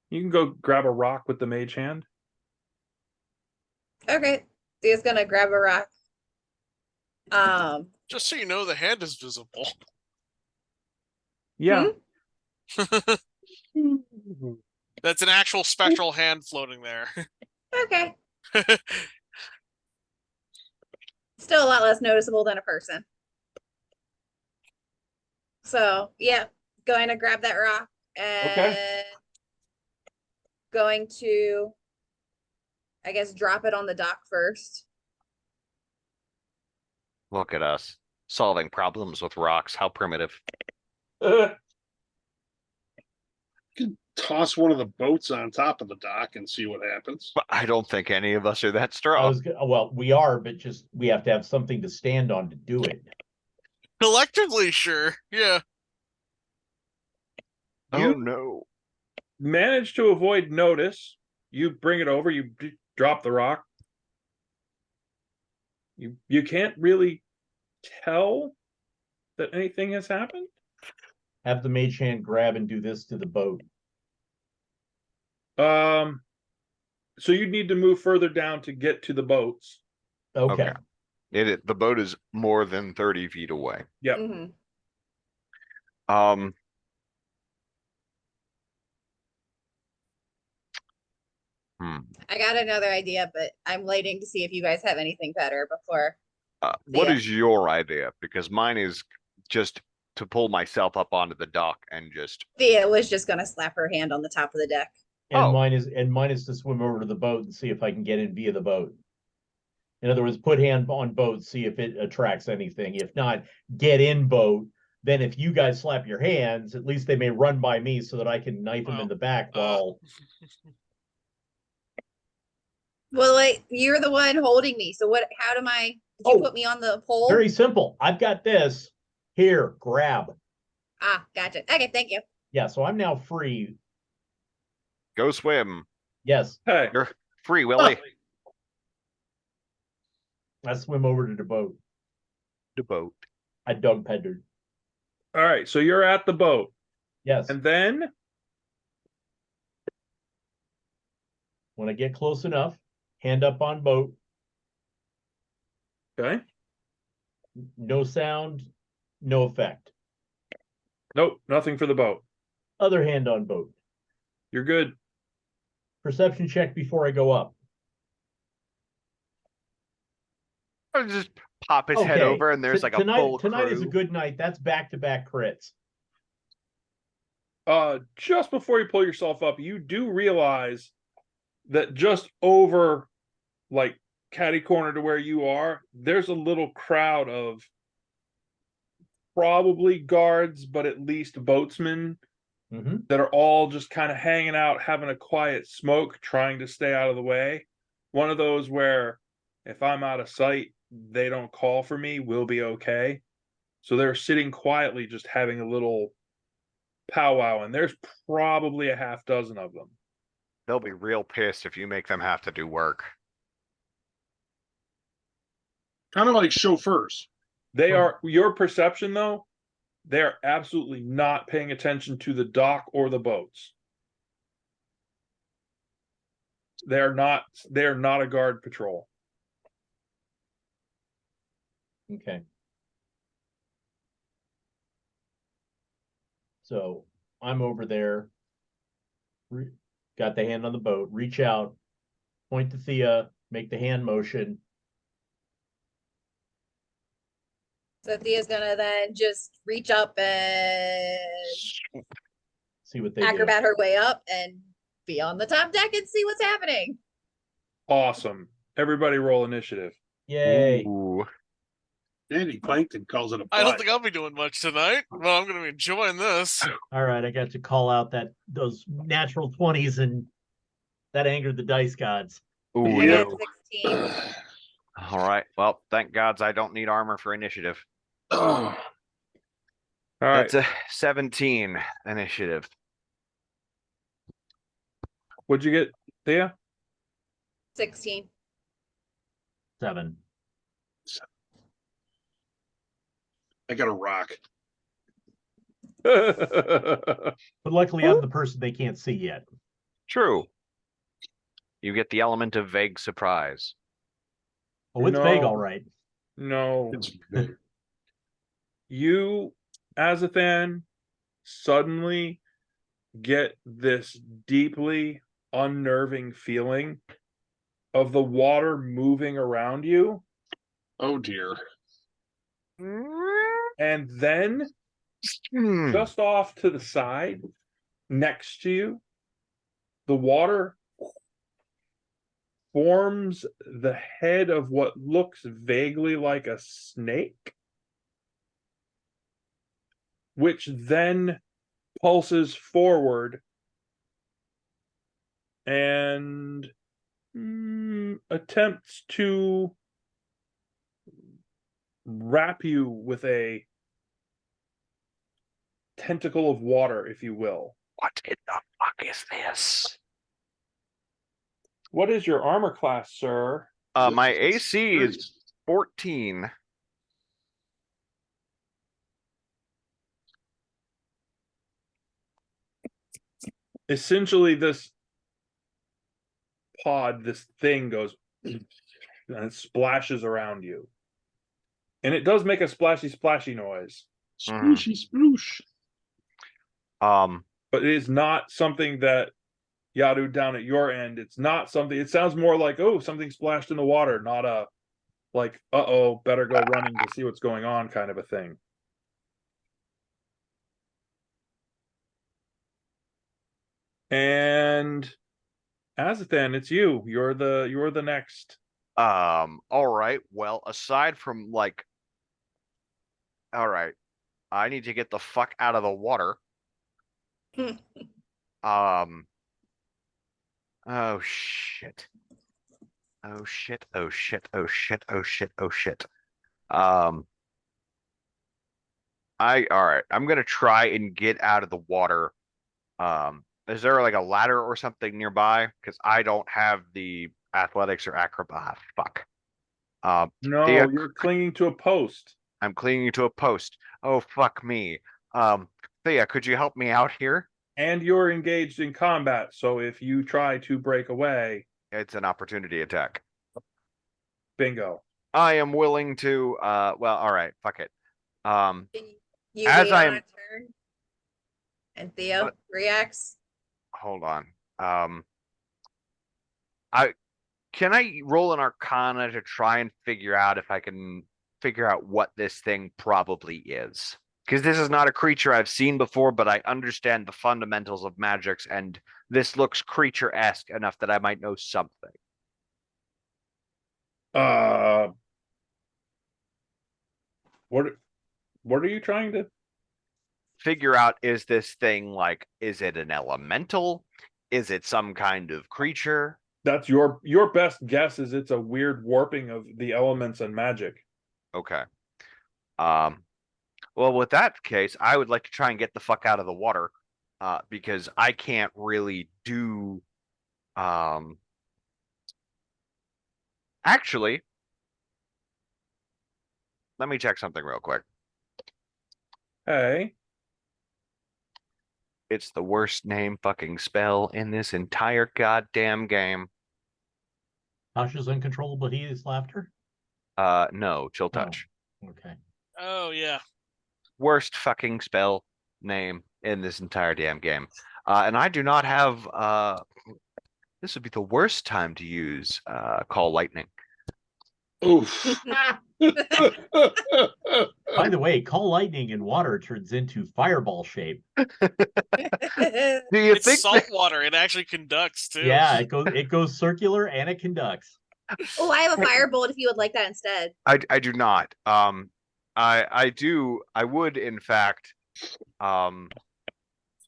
You can go grab a rock with the Mage Hand. Okay. Thea's gonna grab a rock. Just so you know, the hand is visible. Yeah. That's an actual spectral hand floating there. Okay. Still a lot less noticeable than a person. So yeah, going to grab that rock and going to, I guess, drop it on the dock first. Look at us solving problems with rocks. How primitive. Toss one of the boats on top of the dock and see what happens. But I don't think any of us are that I strong. was well, we are, but just we have to have something to stand on to do it. Collectively, sure. Yeah. Oh You no. manage to avoid notice. You bring it over, you drop the rock. You can't really tell that anything has happened. Have the mage hand grab and do this to the boat. So you'd need to move further down to get to the boats. Okay. Okay. The boat is more than 30 feet away. Yep. Mhm. Um, hmm. I got another idea, but I'm waiting to see if you guys have anything better before. What Yeah. is your idea? Because mine is just to pull myself up onto the dock and just. Thea was just gonna slap her hand on the top of the deck. And Oh. mine is to swim over to the boat and see if I can get in via the boat. In other words, put hand on boat, see if it attracts anything. If not, get in boat. Then if you guys slap your hands, at least they may run by me so that I can knife them in the back while. Well, like you're the one holding me. So what? How do I? Did you Oh, put me on the pole? Very simple. I've got this. Here, grab. Ah, gotcha. Okay, thank you. Yeah, so I'm now free. Go swim. Yes, Hey, You're free, Willie. I swim over to the boat. The boat. I dog peddered. all right. So you're at the boat, Yes. and then When I get close enough, hand up on boat. okay. No sound, no effect. Nope, nothing for the boat. Other hand on boat. You're good. Perception check before I go up. I'll just pop his head over, and there's like a full Tonight is a crew. good night. That's back-to-back crits. Just before you pull yourself up, you do realize that just over, like, catty corner to where you are, there's a little crowd of probably guards, but at least boatsmen Mhm. that are all just kind of hanging out, having a quiet smoke, trying to stay out of the way. One of those where if I'm out of sight, they don't call for me, we'll be okay. So they're sitting quietly, just having a little powwow, and there's probably a half dozen of them. They'll be real pissed if you make them have to do work. Kind of like chauffeurs. They are, your perception though, they're absolutely not paying attention to the dock or the boats. They're not a guard patrol. Okay. So I'm over there. Got the hand on the boat. Reach out, point to Thea, make the hand motion. So Thea's gonna then just reach up and See what they acrobat her way up and be on the top deck and see what's happening. Awesome. Everybody roll initiative. do. Yay. Ooh. Andy Plankton calls it a I don't fight. think I'll be doing much tonight, but I'm going to be enjoying this. All right, I got to call out those natural 20s, and that angered the dice gods. Ooh, I Yeah. got no. 16. All right. Well, thank gods I don't need armor for initiative. Oh, All right. That's a 17 initiative. What'd you get, Thea? 16. 7. I got a rock. But luckily, I'm the person they can't see yet. True. You get the element of vague surprise. Oh, it's vague, No. all right. No. It's big. You, Azathan, suddenly get this deeply unnerving feeling of the water moving around you, Oh dear. and then just off to the side, next to you, the water forms the head of what looks vaguely like a snake, which then pulses forward and attempts to wrap you with a tentacle of water, if you will. What in the fuck is this? What is your armor class, sir? My AC is 14. Essentially, this pod, this thing goes and it splashes around you. And it does make a splashy noise, Splooshy sploosh. but it is not something that Yadu down at your end. It's not something. It sounds more like, oh, something splashed in the water, not a like, uh-oh, better go running to see what's going on kind of a thing. And Azathan, it's you. You're the next. All right. Well, aside from like, all right, I need to get the fuck out of the water. Oh shit. Oh shit. Oh shit. Oh shit. Oh shit. Oh shit. All right. I'm gonna try and get out of the water. Is there like a ladder or something nearby? Because I don't have the athletics or acrobat. Fuck. No, Thea, you're clinging to a post. I'm clinging to a post. Oh fuck me. Thea, could you help me out here? And you're engaged in combat, so if you try to break away, It's an opportunity attack. bingo. I am willing to. Well, all right. Fuck it. You As wait I on am- a turn, and Theo What? reacts. Hold on. Can I roll an Arcana to try and figure out if I can figure out what this thing probably is? Because this is not a creature I've seen before, but I understand the fundamentals of magics, and this looks creature-esque enough that I might know something. What are you trying to? Figure out, is this thing like, is it an elemental? Is it some kind of creature? That's your best guess. Is it's a weird warping of the elements and magic. Okay. Well, with that case, I would like to try and get the fuck out of the water, because I can't really do. Actually, let me check something real quick. Hey, It's the worst name fucking spell in this entire goddamn game. Tasha's uncontrollable hideous laughter. No, chill Oh. touch. Okay. Oh yeah. Worst fucking spell name in this entire damn game. And I do not have. This would be the worst time to use Call Lightning. Oof. By the way, call lightning in water turns into fireball shape. Do you It's think salt water. It actually conducts too. Yeah, it goes circular and it conducts. Oh, I have a firebolt if you would like that instead. I do not. I would in fact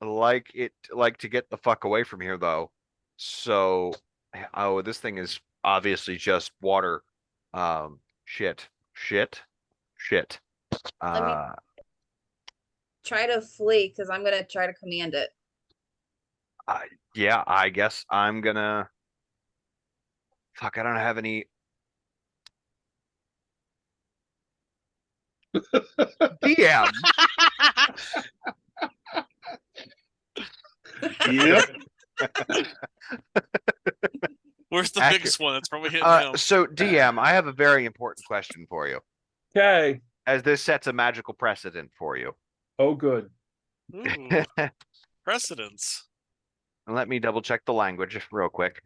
like to get the fuck away from here though. So this thing is obviously just water. Shit. Let me try to flee because I'm gonna try to command it. Yeah, I guess I'm gonna. Fuck, I don't have any. DM. Yep. Where's the Accurate. biggest one? That's probably hitting him. So DM, I have a very important question for you, okay. as this sets a magical precedent for you. Oh, good. Ooh, precedence. Let me double check the language real quick.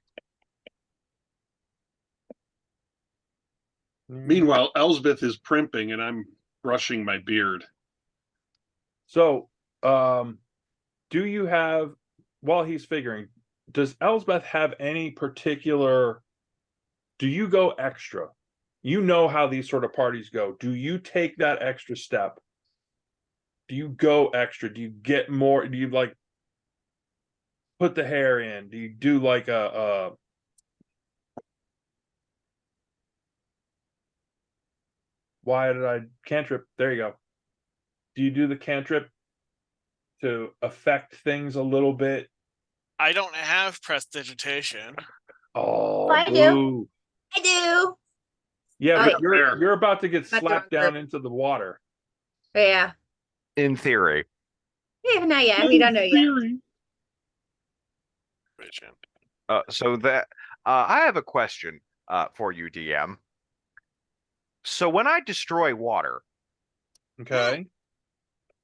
Meanwhile, Elsbeth is primping and I'm brushing my beard. So, do you have, while he's figuring, does Elsbeth have any particular, do you go extra? You know how these sort of parties go. Do you take that extra step? Do you go extra? Do you get more? Do you like put the hair in? Do you do like a why did I cantrip? There you go. Do you do the cantrip to affect things a little bit? I don't have prestidigitation. Oh, I do. boo. I do. Yeah, Oh, but yeah. you're about to get Not slapped drunk down into the water. But yeah. In theory. Yeah, not yet. We don't know yet. Theory. So that I have a question for you, DM. So when I destroy water, Okay.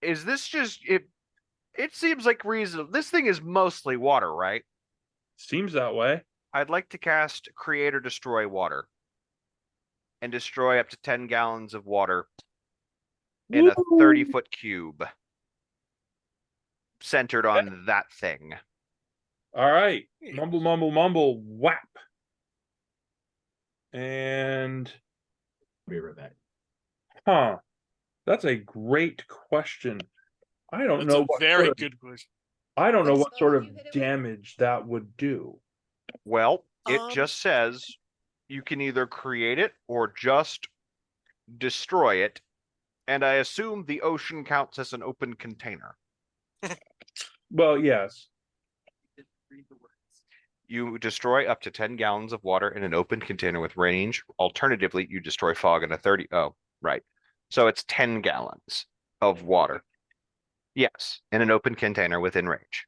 is this just it? It seems like reason. This thing is mostly water, right? Seems that way. I'd like to cast Create or Destroy Water, and destroy up to 10 gallons of water in a Woo! 30-foot cube, centered on that thing. All right. Mumble, mumble, mumble. Whap. And Be right back. huh. That's a great question. I don't That's know a what very sort of, good question. I don't know Which what spell sort would of you hit it with? damage that would do. Well, it Um, just says you can either create it or just destroy it, and I assume the ocean counts as an open container. Well, yes. You destroy up to 10 gallons of water in an open container with range. Alternatively, you destroy fog in a 30. Oh, right. So it's 10 gallons of water. Yes, in an open container within range.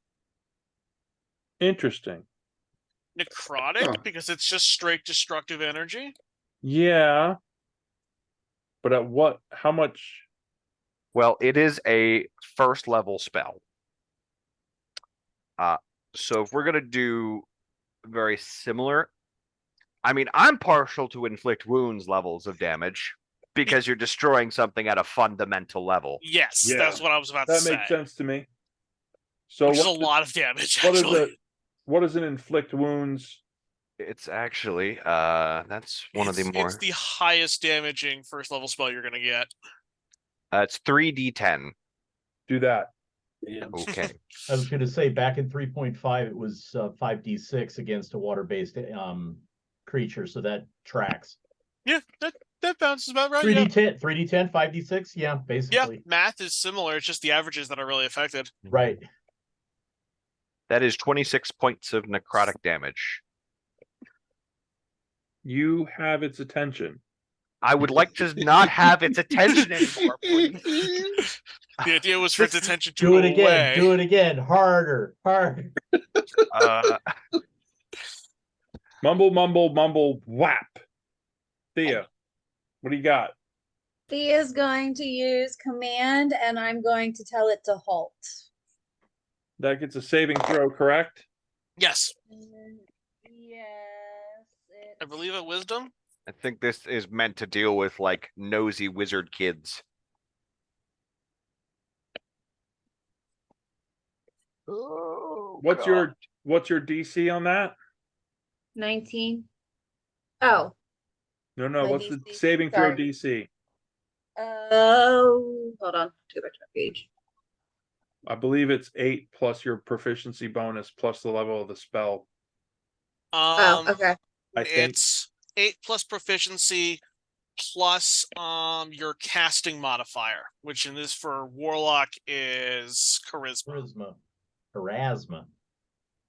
Interesting. Necrotic, Huh. because it's just straight destructive energy. Yeah. But at what, how much? Well, it is a first level spell. So if we're gonna do very similar, I mean, I'm partial to inflict wounds levels of damage because you're destroying something at a fundamental level. Yes, Yeah, that's what I was about to That say. makes sense to me. So Which is a what, lot of damage, what is actually. it? What does an inflict wounds? It's actually that's one of the It's more. the highest damaging first level spell you're gonna get. It's 3d10. Do that. Yeah. Okay. I was going to say back in 3.5, it was 5d6 against a water-based creature, so that tracks. Yeah, that bounces about right. Yeah. 3d10, 5d6, yeah, Yeah, basically. math is similar. It's just the averages that are really affected. Right. That is 26 points of necrotic damage. You have its attention. I would like to not have its attention anymore, please. The idea was for its This- attention to Do go it again. away. Do it again. Harder. Harder. Mumble, mumble, mumble, whap. Thea, what do you got? Thea's going to use command, and I'm going to tell it to halt. That gets a saving throw, correct? Yes, Yes. I believe it. Wisdom. I think this is meant to deal with like nosy wizard kids. Oh, What's God. your DC on that? 19. Oh. No, My what's the DC, saving throw sorry. DC? Oh, hold on. Go back to my page. I believe it's 8 plus your proficiency bonus plus the level of the spell. Oh, okay. I think It's 8 plus proficiency plus your casting modifier, which in this for warlock is charisma. Charisma.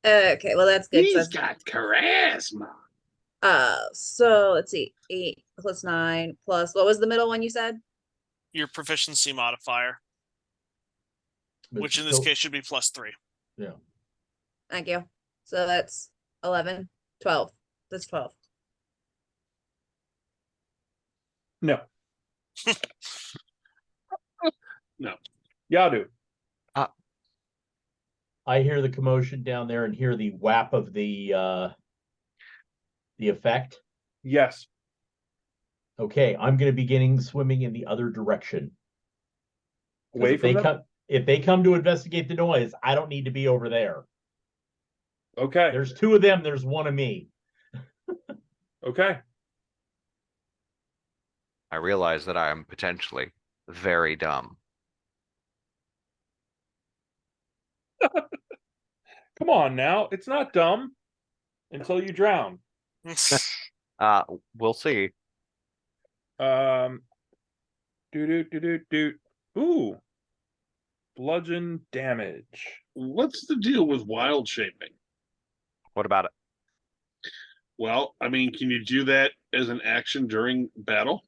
Okay, well that's good. He's So, got charisma. so let's see. 8 plus 9 plus what was the middle one you said? Your proficiency modifier, But which in this still- case should be plus 3. Yeah. Thank you. So that's 11, 12. That's 12. no. No. Yadu. I hear the commotion down there and hear the whap of the effect. Yes. Okay, I'm going to be beginning swimming in the other direction. 'Cause Away if from they them? if they come to investigate the noise, I don't need to be over there. Okay. There's 2 of them. There's 1 of me. Okay. I realize that I am potentially very dumb. Come on now. It's not dumb until you drown. We'll see. Do. Ooh. Bludgeon damage. What's the deal with wild shaping? What about it? Well, I mean, can you do that as an action during battle?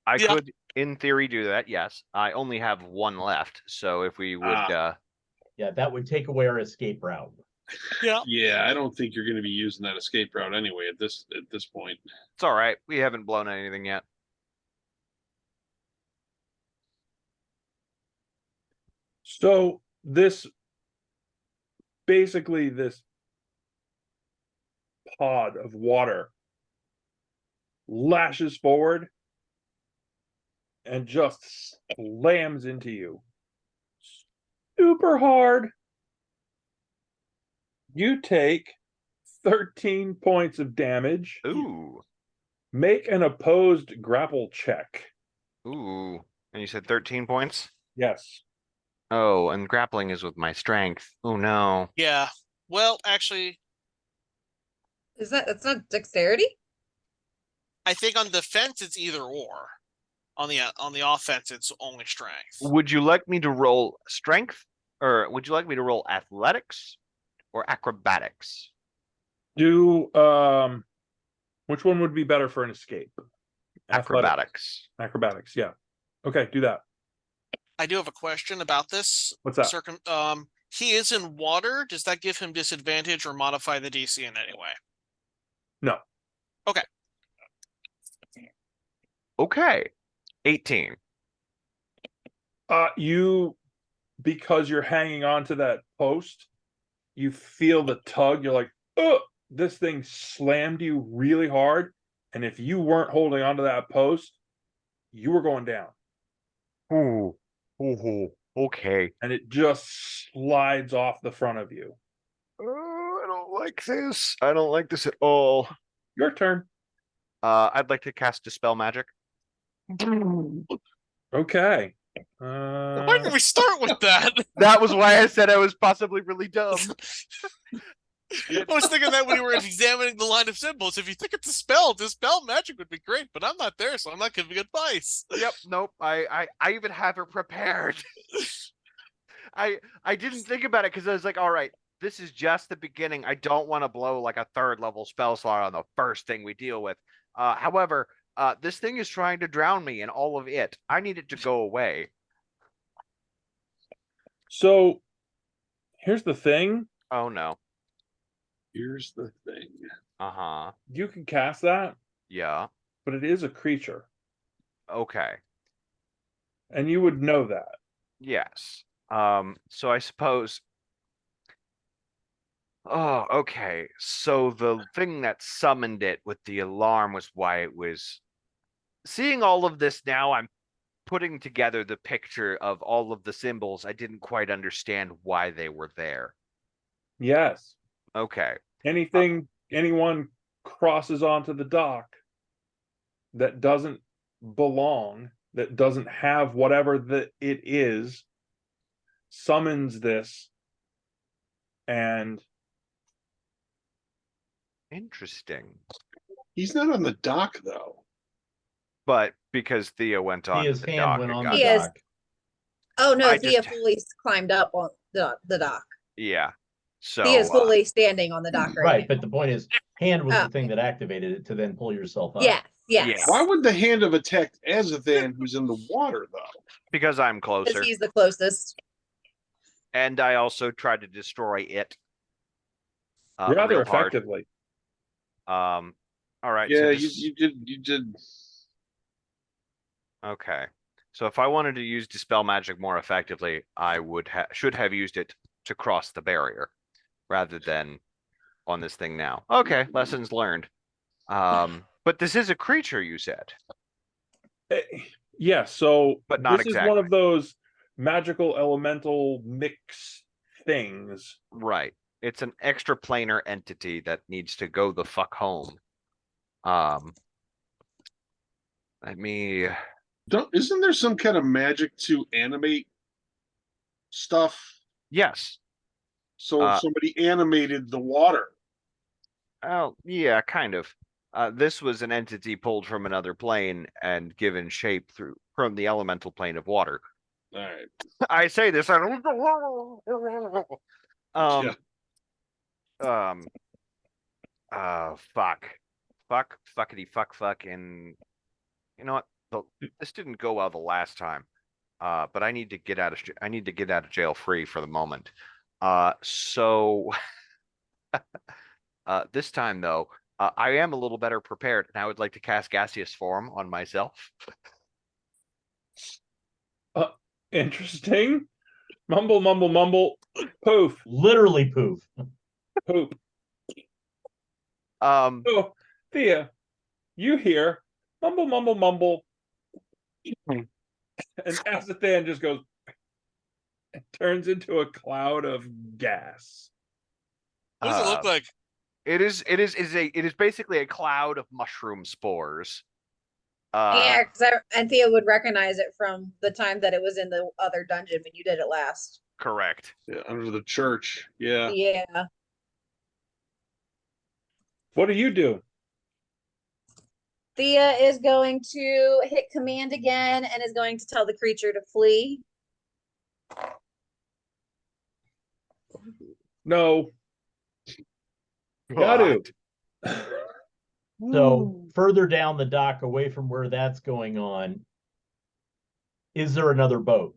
I Yeah. could, in theory, do that. Yes, I only have 1 left. So if we would, Yeah, that would take away our escape route. Yeah. Yeah, I don't think you're going to be using that escape route anyway at this point. it's all right. We haven't blown anything yet. So this basically this pod of water lashes forward and just slams into you super hard. You take 13 points of damage. Ooh. Make an opposed grapple check. Ooh. And you said 13 points? Yes. Oh, and grappling is with my strength. Oh no. Yeah. Well, actually, It's not dexterity? I think on defense it's either or. On the offense, it's only strength. Would you like me to roll strength, or would you like me to roll athletics or acrobatics? Do which one would be better for an escape? Acrobatics. Acrobatics, yeah. Okay, do that. I do have a question about this. What's that? He is in water. Does that give him disadvantage or modify the DC in any way? No. Okay. 18. You, because you're hanging on to that post, you feel the tug. You're like, oh, this thing slammed you really hard. And if you weren't holding onto that post, you were going down. Ooh. Ooh. Okay. And it just slides off the front of you. Oh, I don't like this. I don't like this at all. Your turn. I'd like to cast Dispel Magic. Okay. Why did we start with that? That was why I said I was possibly really dumb. I was thinking that when we were examining the line of symbols. If you think it's a spell, dispel magic would be great, but I'm not there, so I'm not giving advice. Yep, nope. I even have it prepared. I didn't think about it because I was like, all right, this is just the beginning. I don't want to blow like a 3rd level spell slot on the first thing we deal with. However, this thing is trying to drown me and all of it. I need it to go away. So here's the thing. Oh no. Here's the thing. Uh-huh. You can cast that, Yeah. but it is a creature. Okay. And you would know that. Yes. So I suppose. Oh, okay. So the thing that summoned it with the alarm was why it was. Seeing all of this now, I'm putting together the picture of all of the symbols. I didn't quite understand why they were there. Yes. Okay. Anyone crosses onto the dock that doesn't belong, that doesn't have whatever it is, summons this, and Interesting. He's not on the dock though. But because Thea went on Thea's the hand dock, went it on got- the He is. dock. Oh no, I Thea just- fully climbed up on the dock. Yeah. So Thea's fully standing on the dock Right, right now. but the point is, hand was Oh. the thing that activated it to then pull yourself up. Yes, Yeah. yes. Why would the hand have attacked Azathan, who's in the water though? because I'm Because closer, he's the closest. and I also tried to destroy it. rather real hard. effectively. All right. Yeah, so you did. Okay. So if I wanted to use Dispel Magic more effectively, I should have used it to cross the barrier rather than on this thing now. Okay, lessons learned. But this is a creature, you said. Yeah, so But not this is exactly. one of those magical elemental mix things. Right. It's an extraplanar entity that needs to go the fuck home. Let me. Isn't there some kind of magic to animate stuff? Yes. So Uh, somebody animated the water. Oh, yeah, kind of. This was an entity pulled from another plane and given shape from the elemental plane of water. All right. I say this. Fuck, and you know what? This didn't go well the last time. But I need to get out of jail free for the moment. So this time though, I am a little better prepared, and I would like to cast Gaseous Form on myself. Interesting. Mumble, mumble, mumble. Poof, Literally poof. poop. Um, Oh, Thea, you hear mumble, mumble, mumble. And Azathan just goes and turns into a cloud of gas. What does it look like? It is basically a cloud of mushroom spores. Yeah, because Thea would recognize it from the time that it was in the other dungeon when you did it last. Correct. Yeah, under the church. Yeah. Yeah. What do you do? Thea is going to hit command again and is going to tell the creature to flee. No. Gotta. So further down the dock, away from where that's going on, is there another boat?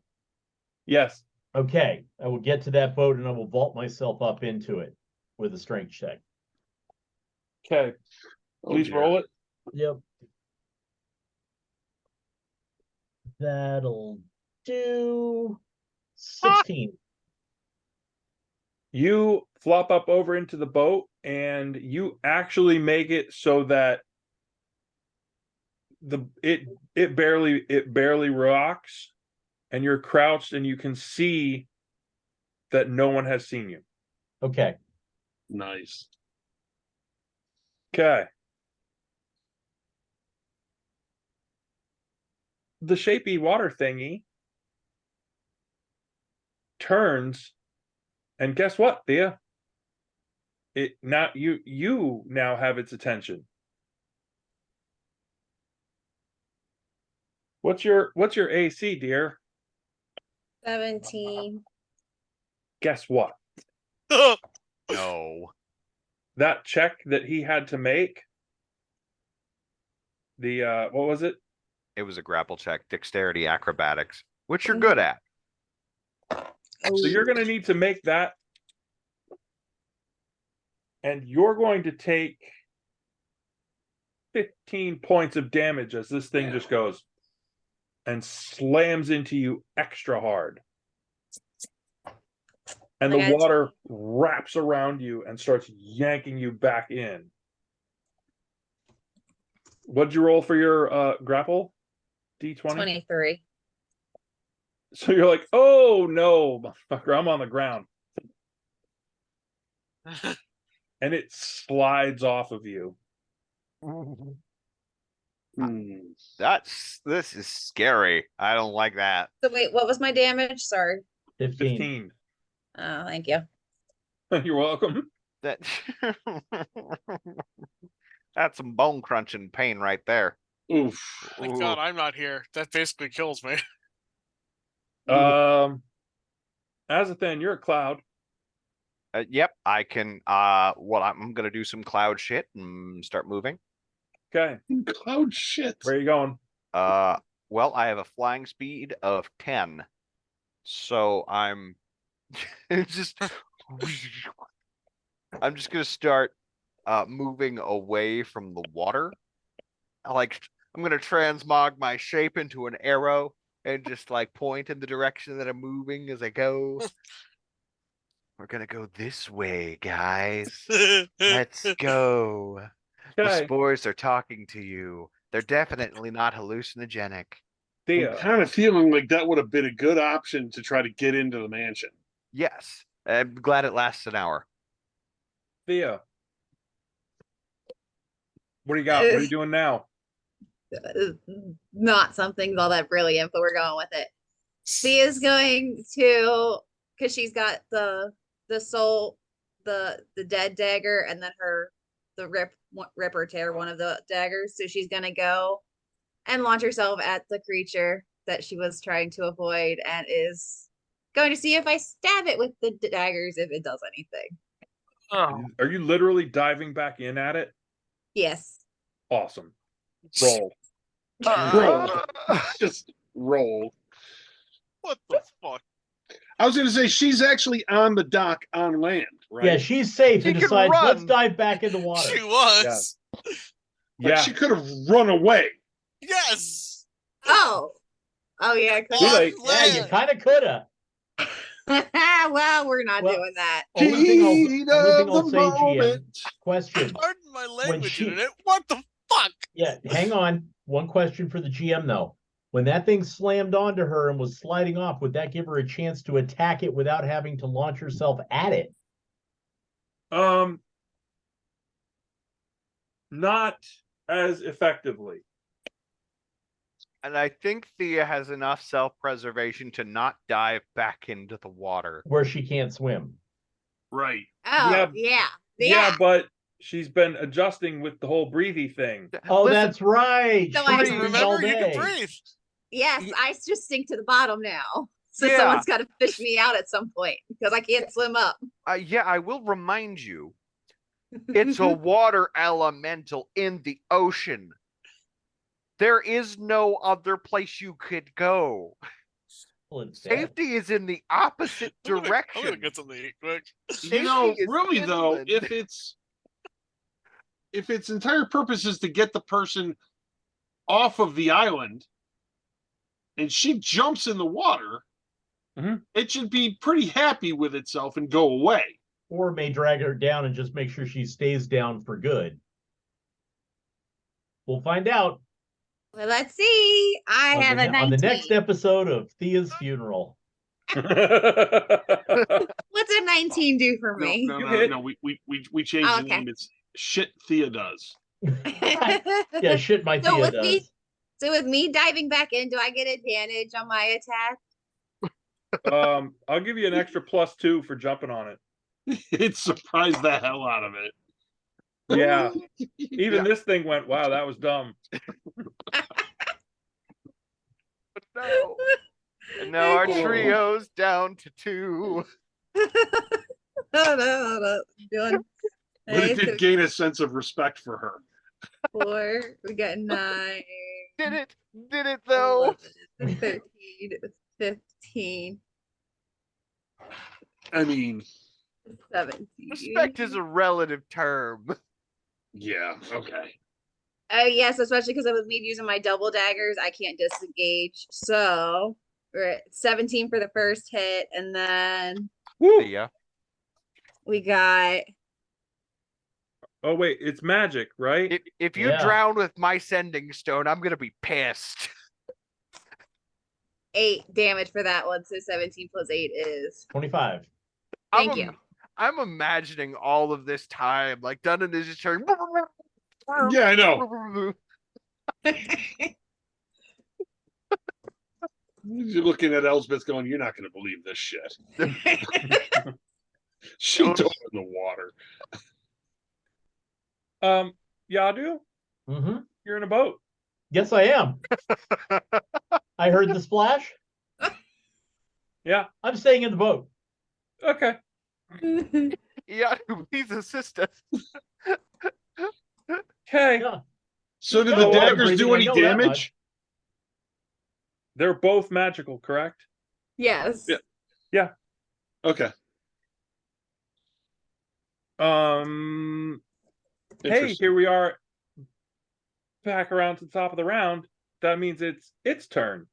Yes. Okay, I will get to that boat and I will vault myself up into it with a strength check. Okay. Please dear. roll it. Yep. That'll do 16. You flop up over into the boat and you actually make it so that it barely rocks, and you're crouched and you can see that no one has seen you. Okay. Nice. Okay. The shapy water thingy turns, and guess what, Thea? It now you now have its attention. What's your AC, dear? 17. Guess what? No. That check that he had to make, the what was it? It was a grapple check, dexterity, acrobatics, which you're good at. So you're going to need to make that, and you're going to take 15 points of damage as this thing just goes and slams into you extra hard. And the water wraps around you and starts yanking you back in. What'd you roll for your grapple? D20? 23. So you're like, oh no, motherfucker, I'm on the ground. And it slides off of you. This is scary. I don't like that. So wait, what was my damage? Sorry. 15. Oh, thank you. You're welcome. That that's some bone crunching pain right there. Oof. Thank Ooh. God I'm not here. That basically kills me. Azathan, you're a cloud. Yep, I can. Well, I'm gonna do some cloud shit and start moving. Okay. Cloud shit. Where are you going? Well, I have a flying speed of 10, so I'm just. I'm just gonna start moving away from the water. I'm gonna transmog my shape into an arrow and just like point in the direction that I'm moving as I go. We're gonna go this way, guys. Let's go. The Okay. spores are talking to you. They're definitely not hallucinogenic. I'm Thea. kind of feeling like that would have been a good option to try to get into the mansion. Yes, I'm glad it lasts an hour. Thea. What do you got? What are you doing now? Not something all that brilliant, but we're going with it. Thea's going to, because she's got the soul, the dead dagger, and then the rip or tear one of the daggers. So she's gonna go and launch herself at the creature that she was trying to avoid, and is going to see if I stab it with the daggers, if it does anything. Oh, Are you literally diving back in at it? Yes. Awesome. Roll. Roll. Just roll. what the fuck? I was going to say she's actually on the dock on land, right? Yeah, she's safe She and can decides, let's run. dive back in the water. She was. Like Yeah. she could have run away. Yes. Oh. Oh yeah. Too late. Yeah, you kind of coulda. Well, we're not Well, doing that. Only thing Heat I'll of the say, GM, moment. question. Pardon my language, she- internet. What the fuck? Yeah, hang on. One question for the GM though. When that thing slammed onto her and was sliding off, would that give her a chance to attack it without having to launch herself at it? Not as effectively. And I think Thea has enough self-preservation to not dive back into the water. Where she can't swim. Right. Oh, Yeah. yeah. Yeah, but she's been adjusting with the whole breathy thing. Oh, Listen, that's right. So She I breathes all Remember, you can day. breathe. Yes, I just sink to the bottom now. So Yeah. someone's got to fish me out at some point because I can't swim up. yeah, I will remind you, it's a water elemental in the ocean. There is no other place you could go. Well, it's dead. Safety is in the opposite I'm gonna direction. get something to eat quick. You know, Safety is really though, inland. if its entire purpose is to get the person off of the island and she jumps in the water, Mhm. it should be pretty happy with itself and go away. Or may drag her down and just make sure she stays down for good. We'll find out Well, let's see. I have a 19. on the next episode of Thea's funeral. What's a 19 do for No, me? no, You no, hit. no. We changed Oh, the okay. name. It's shit Thea does. Yeah, shit, my So Thea with does. me, so with me diving back in, do I get advantage on my attack? I'll give you an extra +2 for jumping on it. It surprised the hell out of it. Yeah. Even Yeah. this thing went, wow, that was dumb. No. And now our Okay. trio's down to 2. Hold on. Doing But it okay, did so gain a sense of respect for her. 4. We got 9. Did it though? 11, 13, 15, I mean, 17. Respect is a relative term. yeah, okay. Oh yes, especially because with me using my double daggers, I can't disengage. So we're at 17 for the first hit, and then Woo! Thea. we got Oh wait, it's magic, right? If you Yeah. drown with my sending stone, I'm gonna be pissed. 8 damage for that one. So 17 plus 8 is 25. Thank you. I'm imagining all of this time, like Dunnan is just turning. Yeah, I know. You're looking at Elsbeth going, you're not going to believe this shit. She dove in the water. Yadu, Mm-hmm. you're in a boat. Yes, I am. I heard the splash. Yeah. I'm staying in the boat. Okay. Yeah, please assist us. Okay. Yeah. So did Yeah, the water daggers breathing, do I any know that damage? much. They're both magical, correct? yes. Yeah. Okay. Hey, Interesting. here we are back around to the top of the round. That means it's its turn.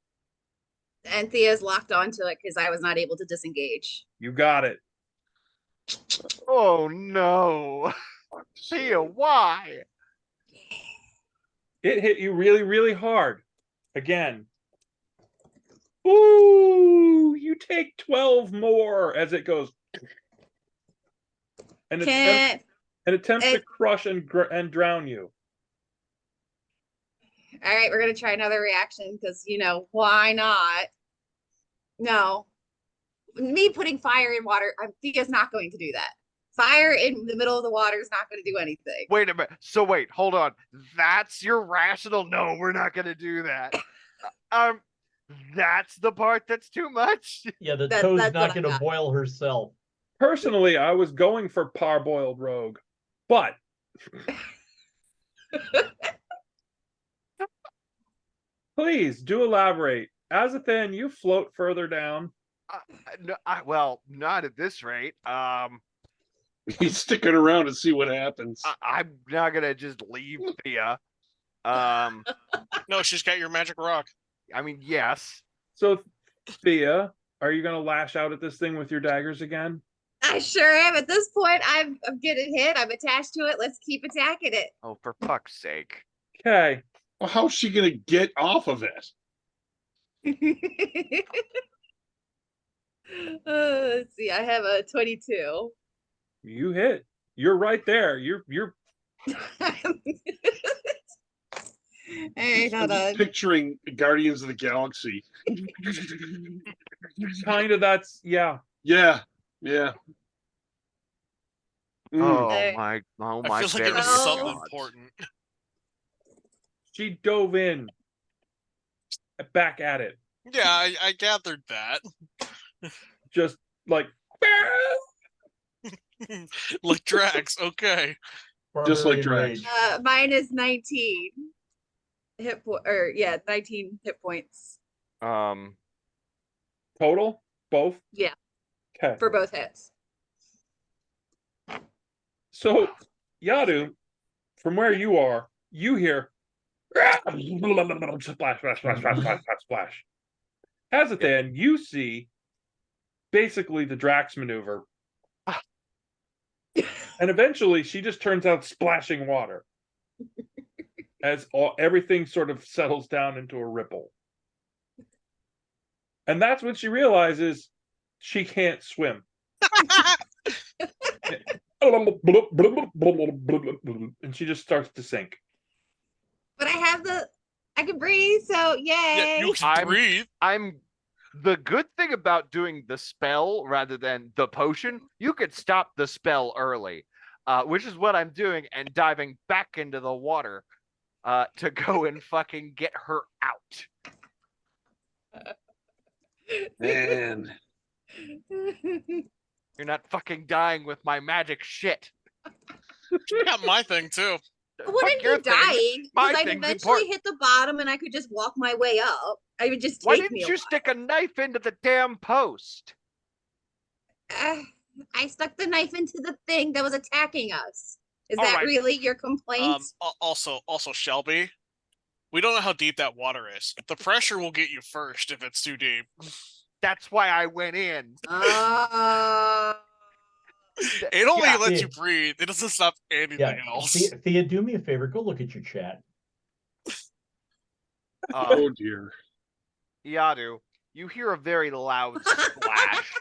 And Thea's locked onto it because I was not able to disengage. You got it. Oh no. Thea, why? It hit you really, really hard. Again. Ooh, you take 12 more as it goes. And Can't. attempts to it- crush and drown you. All right, we're gonna try another reaction because why not? No, me putting fire in water. Thea's not going to do that. Fire in the middle of the water is not going to do anything. Wait a minute. So wait, hold on. That's your rational? No, we're not gonna do that. That's the part that's too much. Yeah, the That's toad's what not I going to got. boil herself. Personally, I was going for parboiled rogue, but please do elaborate. Azathan, you float further down. No, well, not at this rate. He's sticking around to see what happens. I'm not gonna just leave Thea. No, she's got your magic rock. I mean, yes. So, Thea, Are you gonna lash out at this thing with your daggers again? I sure am. At this point, I'm getting hit. I'm attached to it. Let's keep attacking it. Oh, for fuck's sake. Okay. Well, how's she gonna get off of it? Let's see. I have a 22. You hit. You're right there. You're Hey, I'm hold just on. picturing Guardians of the Galaxy. kind of that's yeah. Yeah, yeah. Oh Hey. my, oh I my feel like it was very something gods. important. She dove in back at it. Yeah, I gathered that. Just like Like Drax, okay. Just like Barbarian Drax. rage. Mine is 19 19 hit points total? Both? Yeah. Okay. for both hits. So Yadu, from where you are, you hear splash, splash, splash, splash, splash, splash. Hazathan, you see basically the Drax maneuver. And eventually she just turns out splashing water as everything sort of settles down into a ripple. And that's when she realizes she can't swim. And she just starts to sink. But I can breathe, so yay. Yeah, you can breathe. The good thing about doing the spell rather than the potion, you could stop the spell early, which is what I'm doing, and diving back into the water to go and fucking get her out. Man. You're not fucking dying with my magic shit. I got my thing too. I wouldn't your be thing. dying My because I'd thing's eventually important. hit the bottom and I could just walk my way up. I would just Why take didn't me. you stick a knife into the damn post? I stuck the knife into the thing that was attacking us. Is All that right. really your complaint? Also, Shelby, we don't know how deep that water is. The pressure will get you first if it's too deep. That's why I went in. It only Yeah. lets Yeah. you breathe. It doesn't stop anything Yeah, else. Thea, do me a favor. Go look at your chat. Oh dear. Yadu, you hear a very loud splash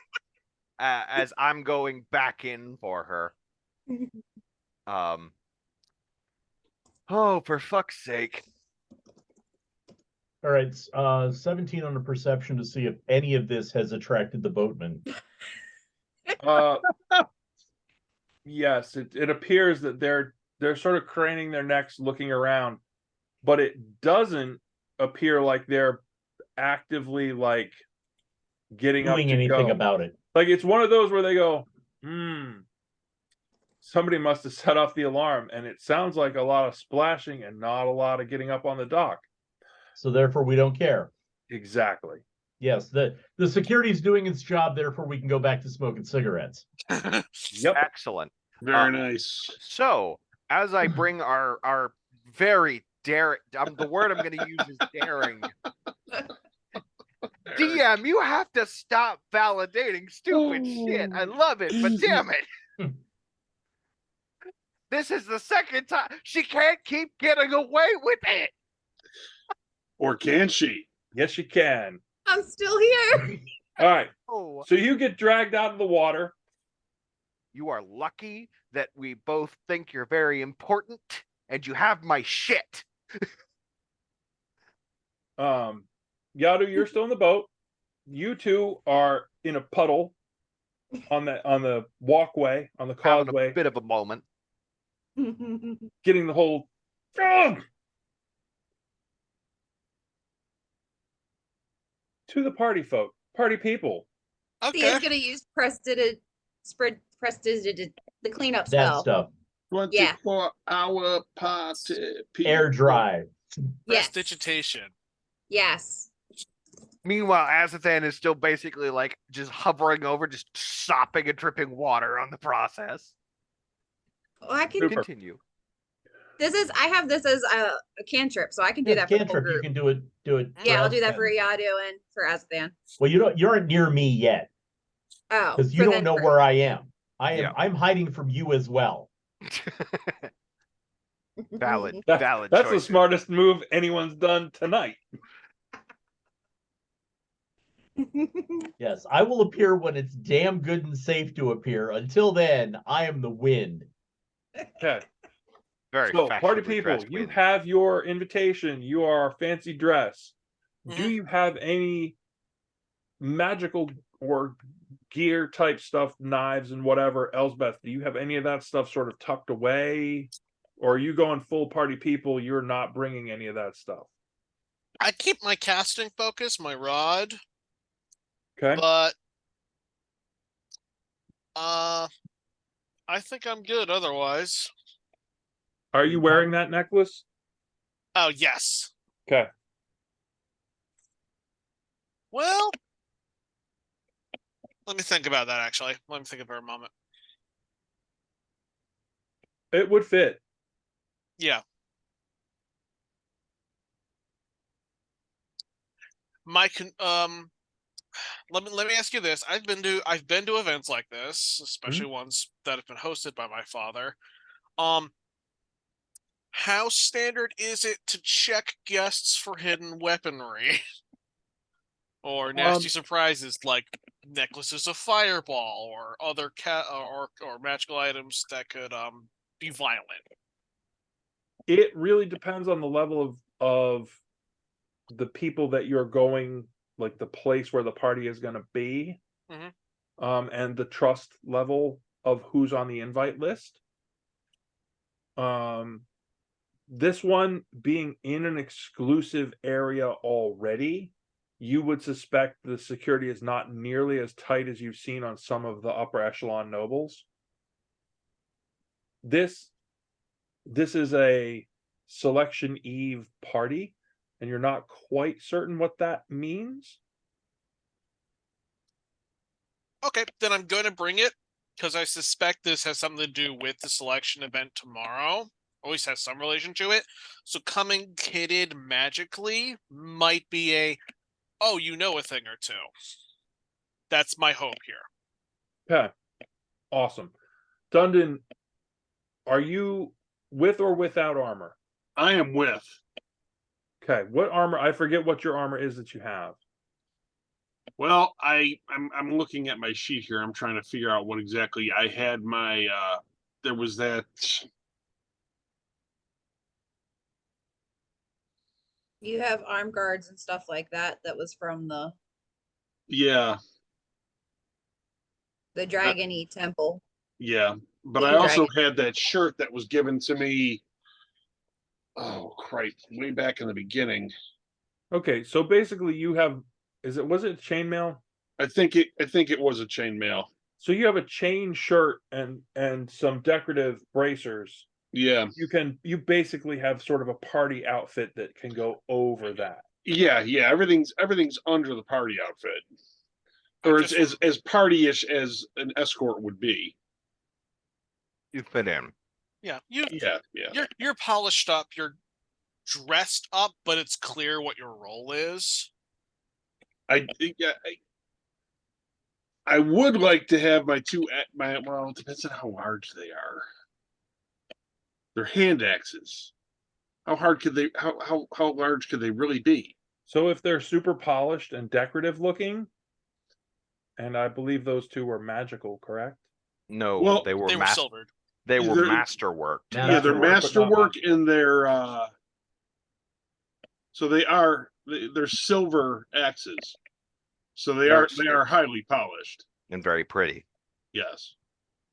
as I'm going back in for her. Oh, for fuck's sake. All right, 17 on the perception to see if any of this has attracted the boatman. Yes, it appears that they're sort of craning their necks looking around, but it doesn't appear like they're actively like getting up Doing to anything go. about it. Like it's one of those where they go, somebody must have set off the alarm, and it sounds like a lot of splashing and not a lot of getting up on the dock. So therefore, we don't care. Exactly. Yes, the security's doing its job. Therefore, we can go back to smoking cigarettes. Yep. Excellent. Very nice. So, as I bring our very daring, the word I'm going to use is daring. DM, you have to stop validating stupid shit. I love it, but damn it. This is the second time. She can't keep getting away with it. Or can she? Yes, you can. I'm still here. All right. Oh, So you get dragged out of the water. you are lucky that we both think you're very important and you have my shit. Yadu, you're still in the boat. You two are in a puddle on the walkway, on the Having causeway, a bit of a moment. getting the whole to the party folk, party people. Thea's Okay. gonna use the cleanup That spell. stuff. 24-hour party. Air dry. Yes. Prestidigitation. Yes. Meanwhile, Azathan is still basically like just hovering over, just sopping and dripping water on the process. Oh, I can. Super. Continue. I have this as a cantrip, so I can do Yeah, that for the whole cantrip, you group. can do it. Yeah, I'll do that for Azathan. Yadu and for Azathan. Well, you aren't near me yet Oh, because you for don't then know for- where I am. Yeah. I'm hiding from you as well. Valid, That's valid the choices. smartest move anyone's done tonight. Yes, I will appear when it's damn good and safe to appear. Until then, I am the wind. Okay. Very So, party fashionably people, dressed you wind. have your invitation. You are fancy dress. Do Mhm. you have any magical or gear type stuff, knives and whatever? Elsbeth, do you have any of that stuff sort of tucked away? Or are you going full party people? You're not bringing any of that stuff. I keep my casting focus, my rod, Okay. but I think I'm good otherwise. Are you wearing that necklace? Oh yes. Okay. Well, let me think about that actually. Let me think for a moment. It would fit. Yeah. Let me ask you this. I've been to events like this, especially ones that have been hosted by my father. How standard is it to check guests for hidden weaponry? Or nasty surprises like necklaces of fireball or other or magical items that could be violent? It really depends on the level of the people that you're going, like the place where the party is going to be, Mhm. and the trust level of who's on the invite list. This one being in an exclusive area already, you would suspect the security is not nearly as tight as you've seen on some of the upper echelon nobles. This is a selection eve party, and you're not quite certain what that means. Okay, then I'm going to bring it because I suspect this has something to do with the selection event tomorrow. Always has some relation to it. So coming kitted magically might be a, oh, you know a thing or two. That's my hope here. Okay, awesome. Dundon, are you with or without armor? I am with. Okay, what armor? I forget what your armor is that you have. Well, I'm looking at my sheet here. I'm trying to figure out what exactly I had. My there was that. You have arm guards and stuff like that. That was from Yeah, the Dragon-y temple. yeah. But I King also Dragon. had that shirt that was given to me. Oh, Christ! Way back in the beginning. Okay, so basically you have, was it chainmail? I think it was a chainmail. So you have a chain shirt and some decorative bracers. Yeah, You basically have sort of a party outfit that can go over that. yeah. Everything's under the party outfit, or it's as partyish as an escort would be. You fit in. Yeah, Yeah. you're polished up, you're dressed up, but it's clear what your role is. I would like to have my well, it depends on how large they are. They're hand axes. How hard could they how large could they really be? So if they're super polished and decorative looking, and I believe those two were magical, correct? No, Well, they were Silvered. They were They're- masterwork. Yeah, they're masterwork in their so they're silver axes. So they are highly polished. And very pretty. Yes.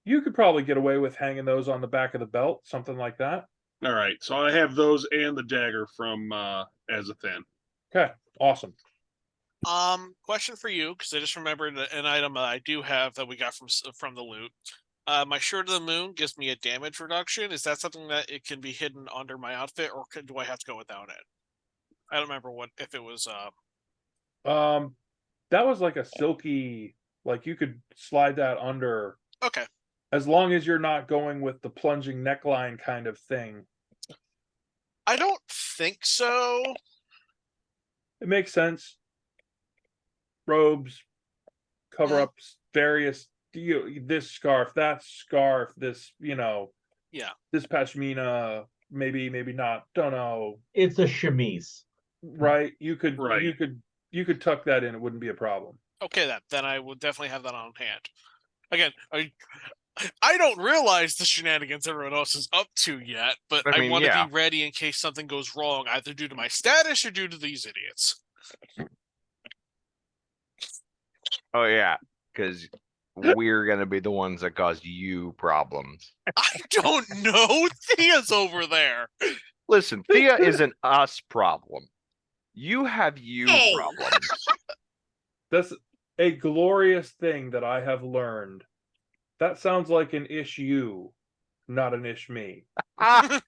You could probably get away with hanging those on the back of the belt, something like that. All right. So I have those and the dagger from Azathan. Okay, awesome. Question for you, because I just remembered an item I do have that we got from the loot. My Shirt of the Moon gives me a damage reduction. Is that something that it can be hidden under my outfit, or do I have to go without it? I don't remember if it was. That was like a silky, like you could slide that under. Okay. As long as you're not going with the plunging neckline kind of thing. I don't think so. It makes sense. Robes, cover Yeah. ups, various this scarf, that scarf, this, Yeah. this pashmina, maybe not, don't know. It's a chemise. Right? You could Right. you could tuck that in, it wouldn't be a problem. Okay, then I will definitely have that on hand. Again, I don't realize the shenanigans everyone else is up to yet, but I I mean, want to yeah. be ready in case something goes wrong, either due to my status or due to these idiots. Oh yeah, because we're gonna be the ones that cause you problems. I don't know. Thea's over there. Listen, Thea is an us problem. You have you Hey. problems. That's a glorious thing that I have learned. That sounds like an issue, not an ish me. Ah,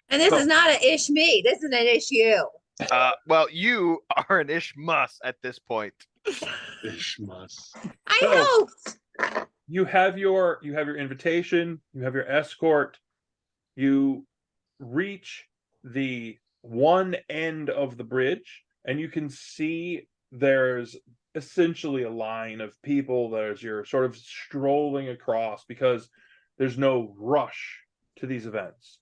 And this So- is not an ish me. This is an issue. well, you are an ishmus at this point. Ishmas. I So- hope. You have your invitation, you have your escort, you reach the one end of the bridge, and you can see there's essentially a line of people that as you're sort of strolling across, because there's no rush to these events.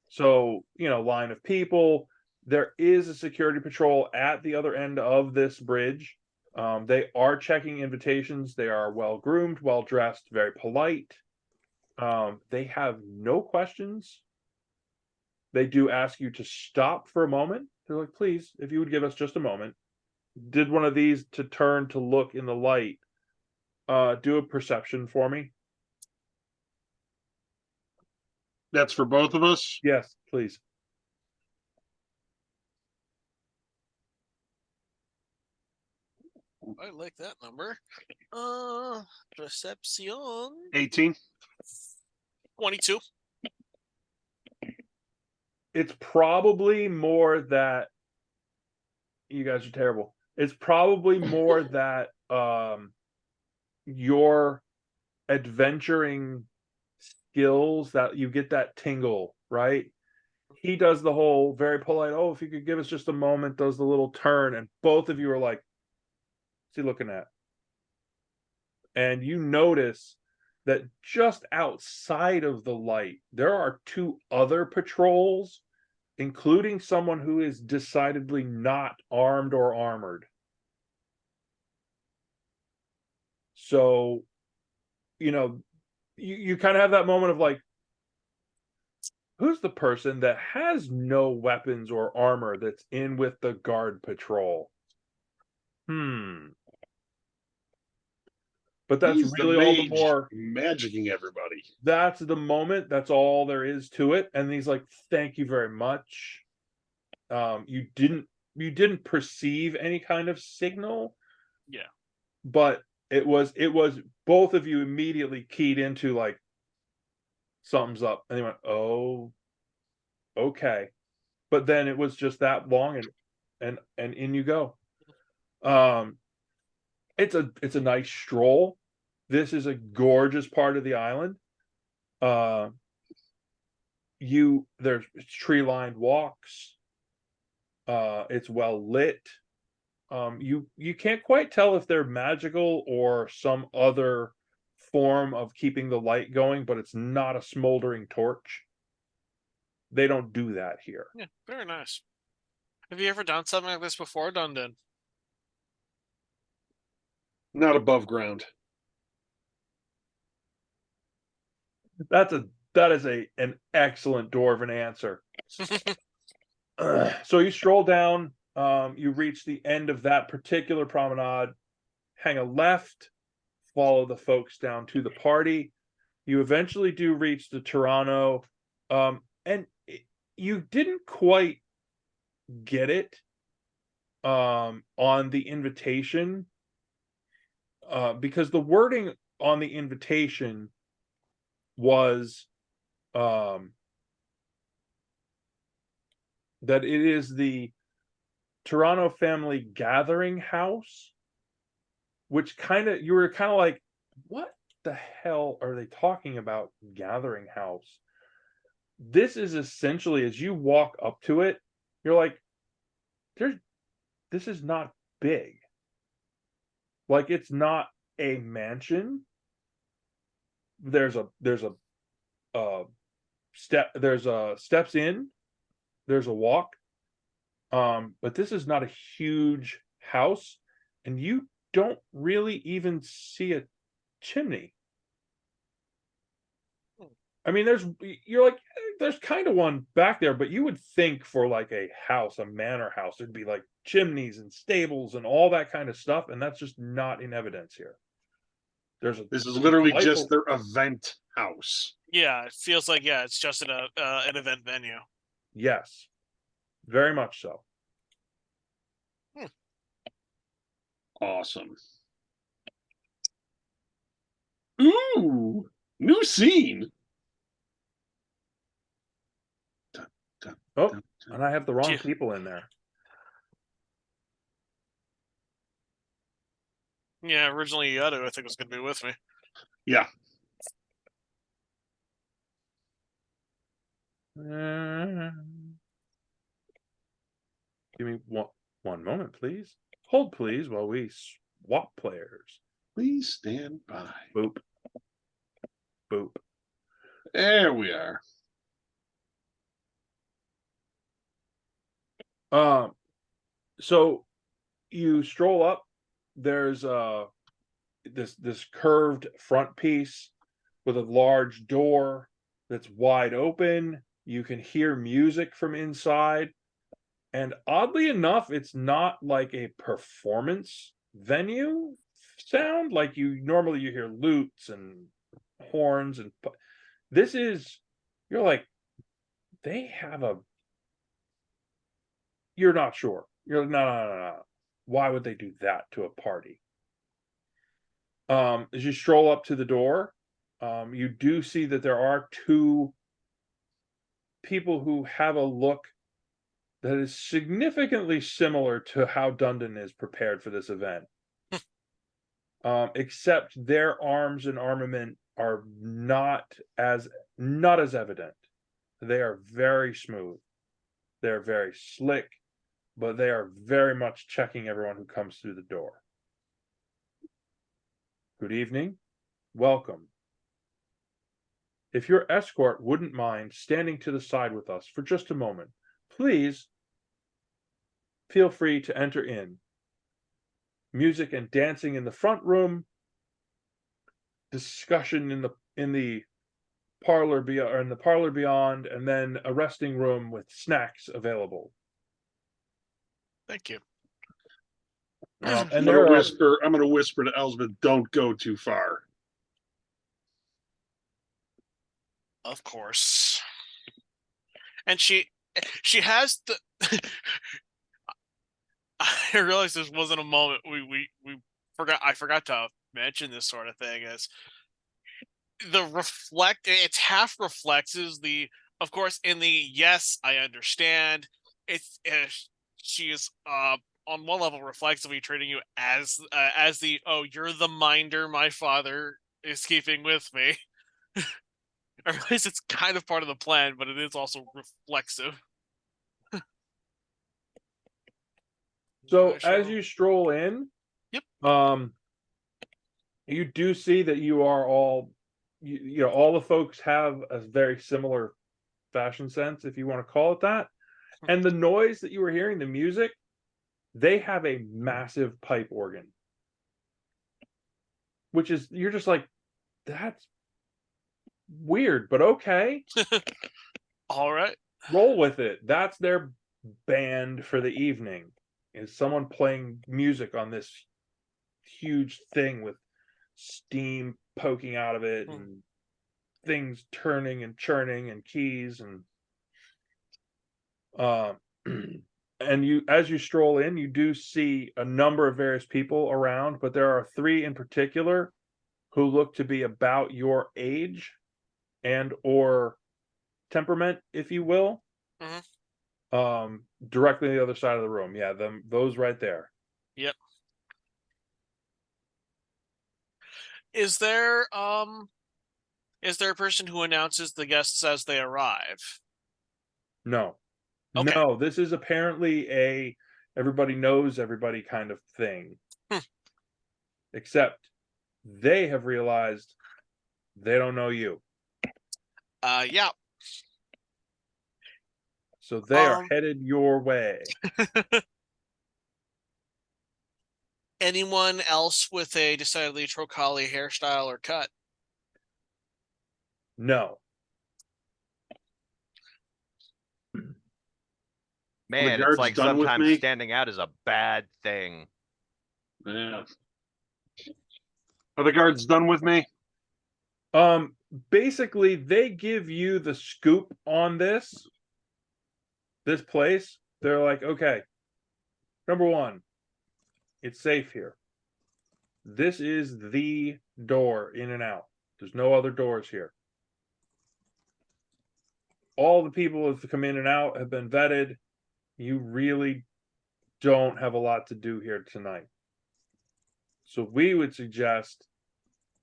So, line of people. There is a security patrol at the other end of this bridge. They are checking invitations. They are well groomed, well dressed, very polite. They have no questions. They do ask you to stop for a moment. They're like, please, if you would give us just a moment. Did one of these to turn to look in the light. Do a perception for me. That's for both of us. Yes, please. I like that number. Perception 18. 22. It's probably more that you guys are terrible. It's probably more that your adventuring skills that you get that tingle, right? He does the whole very polite, oh, if you could give us just a moment, does the little turn, and both of you are like, what's he looking at? And you notice that just outside of the light, there are two other patrols, including someone who is decidedly not armed or armored. So, you kind of have that moment of like, who's the person that has no weapons or armor that's in with the guard patrol? But that's He's really all the mage more. magicking everybody. That's the moment. That's all there is to it. And he's like, thank you very much. You didn't perceive any kind of signal. Yeah. But it was both of you immediately keyed into like something's up. And they went, oh, okay. But then it was just that long and in you go. It's a nice stroll. This is a gorgeous part of the island. There's tree-lined walks. It's well lit. You can't quite tell if they're magical or some other form of keeping the light going, but it's not a smoldering torch. They don't do that here. Yeah, very nice. Have you ever done something like this before, Dundon? Not above ground. That is an excellent dwarven answer. So you stroll down, you reach the end of that particular promenade, hang a left, follow the folks down to the party. You eventually do reach the Toronto, and you didn't quite get it on the invitation, because the wording on the invitation was that it is the Toronto Family Gathering House, which you were kind of like, what the hell are they talking about, gathering house? this is essentially, as you walk up to it, you're like, this is not big. Like, it's not a mansion. There's a steps in, there's a walk. But this is not a huge house, and you don't really even see a chimney. I mean, you're like, there's kind of one back there, but you would think for like a house, a manor house, there'd be like chimneys and stables and all that kind of stuff, and that's just not in evidence here. This is literally delightful- just their event house. Yeah, it feels like it's just an event venue. Yes, very much so. Awesome. Ooh, new scene. Dun, dun, Oh, dun, dun. and I have the wrong Yeah. people in there. Yeah, originally Yadu, I think, was going to be with me. Yeah. Give me one moment, please. Hold, please, while we swap players. Please stand by. Boop. Boop. There we are. So you stroll up. There's this curved front piece with a large door that's wide open. You can hear music from inside. And oddly enough, it's not like a performance venue sound like you hear lutes and horns and this is, you're like, they have you're not sure. You're like, no. Why would they do that to a party? As you stroll up to the door, you do see that there are two people who have a look that is significantly similar to how Dundon is prepared for this event. Except their arms and armament are not as evident. They are very smooth. They're very slick, but they are very much checking everyone who comes through the door. Good evening. Welcome. If your escort wouldn't mind standing to the side with us for just a moment, please feel free to enter in. Music and dancing in the front room, discussion in the parlor beyond, and then a resting room with snacks available. Thank you. And I'm there gonna are whisper to Elsbeth, don't go too far. Of course. And she has the I realized this wasn't a moment we forgot. I forgot to mention this sort of thing is it's half reflexes of course in the yes I understand it's she is on one level reflexively treating you as the you're the minder my father is keeping with me. I realize it's kind of part of the plan, but it is also reflexive. So as you stroll in, Yep. You do see that you are all, you know, all the folks have a very similar fashion sense, if you want to call it that. And the noise that you were hearing, the music, they have a massive pipe organ, which is, you're just like, that's weird, but okay. All right. Roll with it. That's their band for the evening, is someone playing music on this huge thing with steam poking out of it and things turning and churning and keys and and you, as you stroll in, you do see a number of various people around, but there are three in particular who look to be about your age and or temperament, if you will. Directly on the other side of the room. Yeah, those right there. Yep. Is there Is there a person who announces the guests as they arrive? No. Okay. No, this is apparently a everybody knows everybody kind of thing. Hmm. Except they have realized they don't know you. Yeah. So they are Um, headed your way. Anyone else with a decidedly Trocali hairstyle or cut? No. Man, it's guards like done with sometimes me? standing out is a bad thing. Yeah. Are the guards done with me? Basically they give you the scoop on this place. They're like, okay, number one, it's safe here. This is the door in and out. There's no other doors here. All the people that come in and out have been vetted. You really don't have a lot to do here tonight. So we would suggest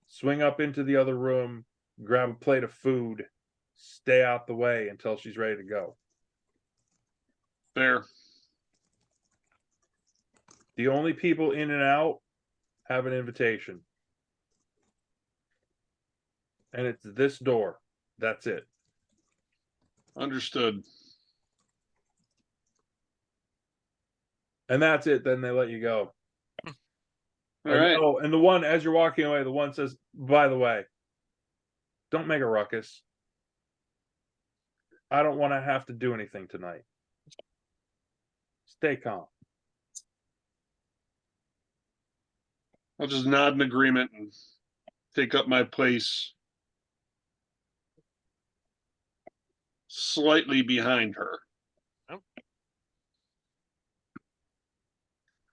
swing up into the other room, grab a plate of food, stay out the way until she's ready to go. Fair. The only people in and out have an invitation. And it's this door. That's it. Understood. And that's it. Then they let you go. All right. Oh, and the one, as you're walking away, the one says, by the way, don't make a ruckus. I don't want to have to do anything tonight. Stay calm. I'll just nod in agreement and take up my place slightly behind her. Oh.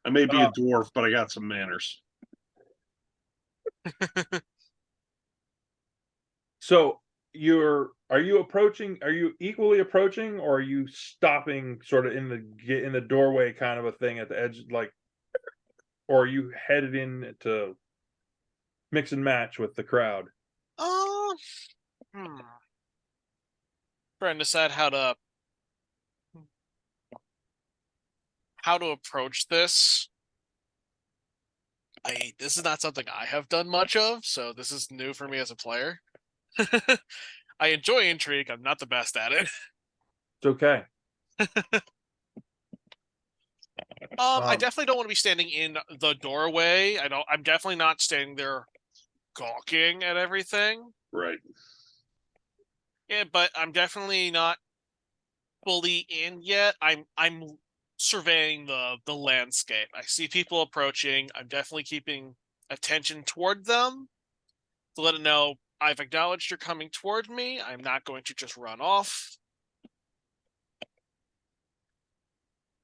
I may be a dwarf, but I got some manners. So are you equally approaching, or are you stopping sort of in the doorway kind of a thing at the edge, like, or are you headed in to mix and match with the crowd? Trying to decide how to approach this. This is not something I have done much of, so this is new for me as a player. I enjoy intrigue. I'm not the best at it. It's okay. I definitely don't want to be standing in the doorway. I'm definitely not standing there gawking at everything. Right. Yeah, but I'm definitely not fully in yet. I'm surveying the landscape. I see people approaching. I'm definitely keeping attention toward them to let it know I've acknowledged you're coming toward me. I'm not going to just run off.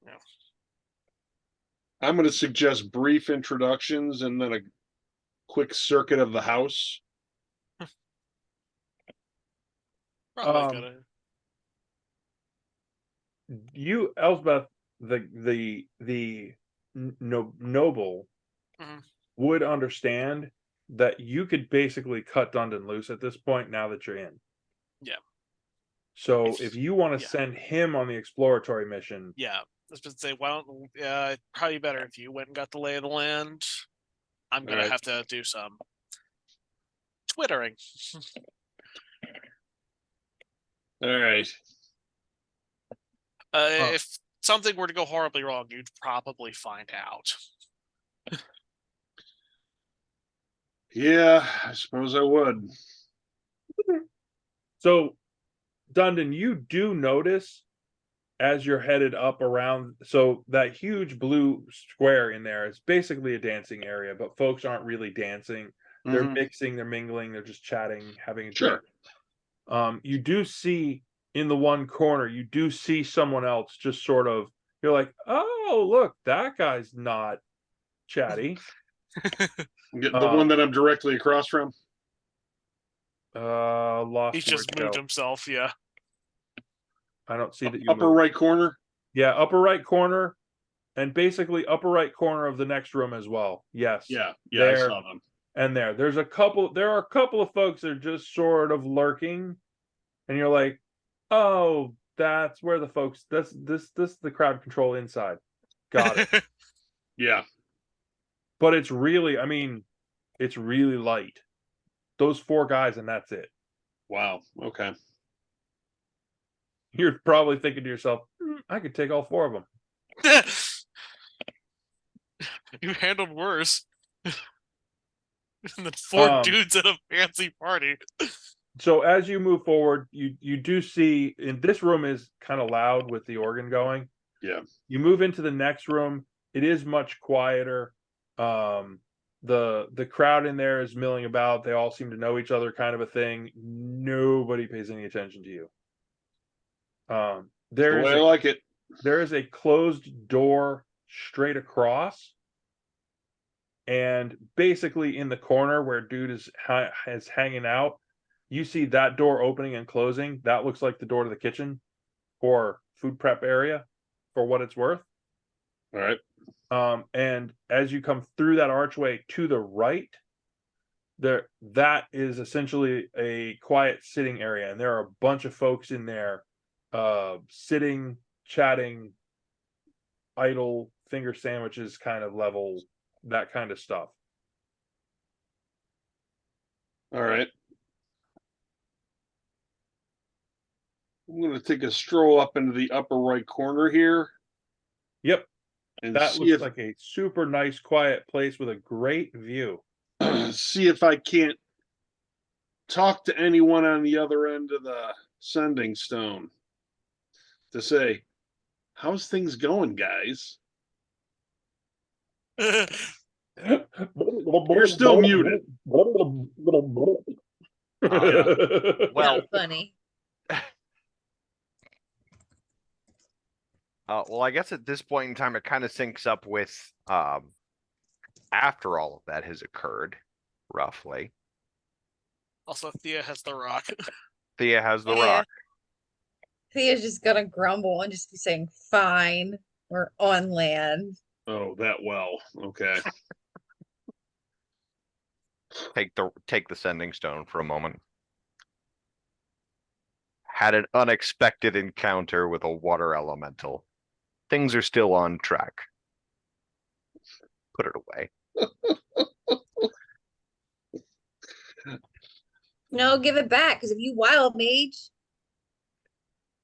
No. I'm going to suggest brief introductions and then a quick circuit of the house. Probably gonna. You, Elsbeth, the noble, Mhm. would understand that you could basically cut Dundon loose at this point now that you're in. Yeah. So if you want to Yeah. send him on the exploratory mission, Yeah. I was going to say, why don't probably better if you went and got the lay of the land. I'm gonna Alright. have to do some twittering. All right. If something were to go horribly wrong, you'd probably find out. Yeah, I suppose I would. so Dundon, you do notice as you're headed up around, so that huge blue square in there is basically a dancing area, but folks aren't really dancing. They're Mhm. mixing, they're mingling, they're just chatting, having a Sure. drink. You do see in the one corner, you do see someone else just sort of, you're like, oh, look, that guy's not chatty. The one that I'm directly across from. Lost He's where just to moved go. himself, yeah. I don't see that you Upper moved. right corner. Yeah, upper right corner, and basically upper right corner of the next room as well. Yes. Yeah, I There. saw them. and there are a couple of folks that are just sort of lurking, and you're like, oh, that's where the folks, this the crowd control inside. Got it. Yeah. But it's really, I mean, it's really light. Those 4 guys, and that's it. Wow. Okay. You're probably thinking to yourself, I could take all 4 of them. You handled worse than 4 Um, dudes at a fancy party. So as you move forward, you do see, in this room is kind of loud with the organ going. Yeah. You move into the next room, it is much quieter. The crowd in there is milling about. They all seem to know each other, kind of a thing. Nobody pays any attention to you. The There way I is like it. there is a closed door straight across, and basically in the corner where dude is hanging out, you see that door opening and closing. That looks like the door to the kitchen or food prep area, for what it's worth. All right. And as you come through that archway to the right, that is essentially a quiet sitting area, and there are a bunch of folks in there, sitting, chatting, idle, finger sandwiches kind of level, that kind of stuff. All right. I'm going to take a stroll up into the upper right corner here Yep, and that see looks if like a super nice, quiet place with a great view. see if I can't talk to anyone on the other end of the sending stone to say, how's things going, guys? You're still muted. Well, That's funny. well, I guess at this point in time, it kind of syncs up with after all of that has occurred, roughly. Also, Thea has the rock. Thea has the Yeah. rock. Thea's just gonna grumble and just be saying, fine, we're on land. Oh, that well. Okay. Take the sending stone for a moment. Had an unexpected encounter with a water elemental. Things are still on track. Put it away. No, give it back, because if you wild mage,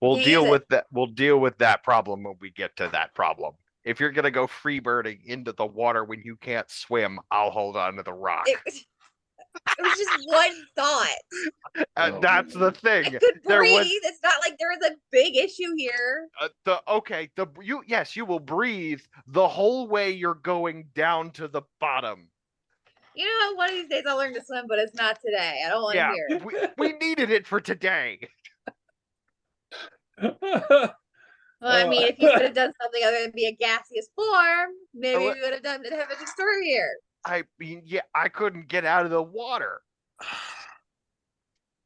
We'll can't deal use it. with that. We'll deal with that problem when we get to that problem. If you're gonna go freebirding into the water when you can't swim, I'll hold on to the rock. it was just one thought. And Oh, that's the I thing. could There breathe. was It's not like there was a big issue here. you will breathe the whole way you're going down to the bottom. You know, one of these days I'll learn to swim, but it's not today. I don't want to Yeah, hear it. we needed it for today. Well, I mean, if you could have done something other than be a gaseous form, maybe we would have done have a story here. I mean, yeah, I couldn't get out of the water.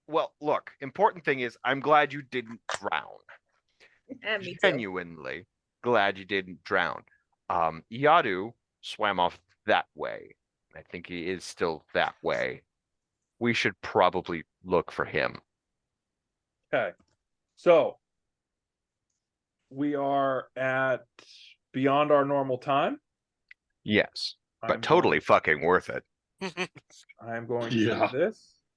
Well, look, important thing is I'm glad you didn't drown. And me too. Genuinely glad you didn't drown. Yadu swam off that way. I think he is still that way. We should probably look for him. Okay, so we are at beyond our normal time. Yes, but I'm totally fucking worth it. I'm going to Yeah. say this.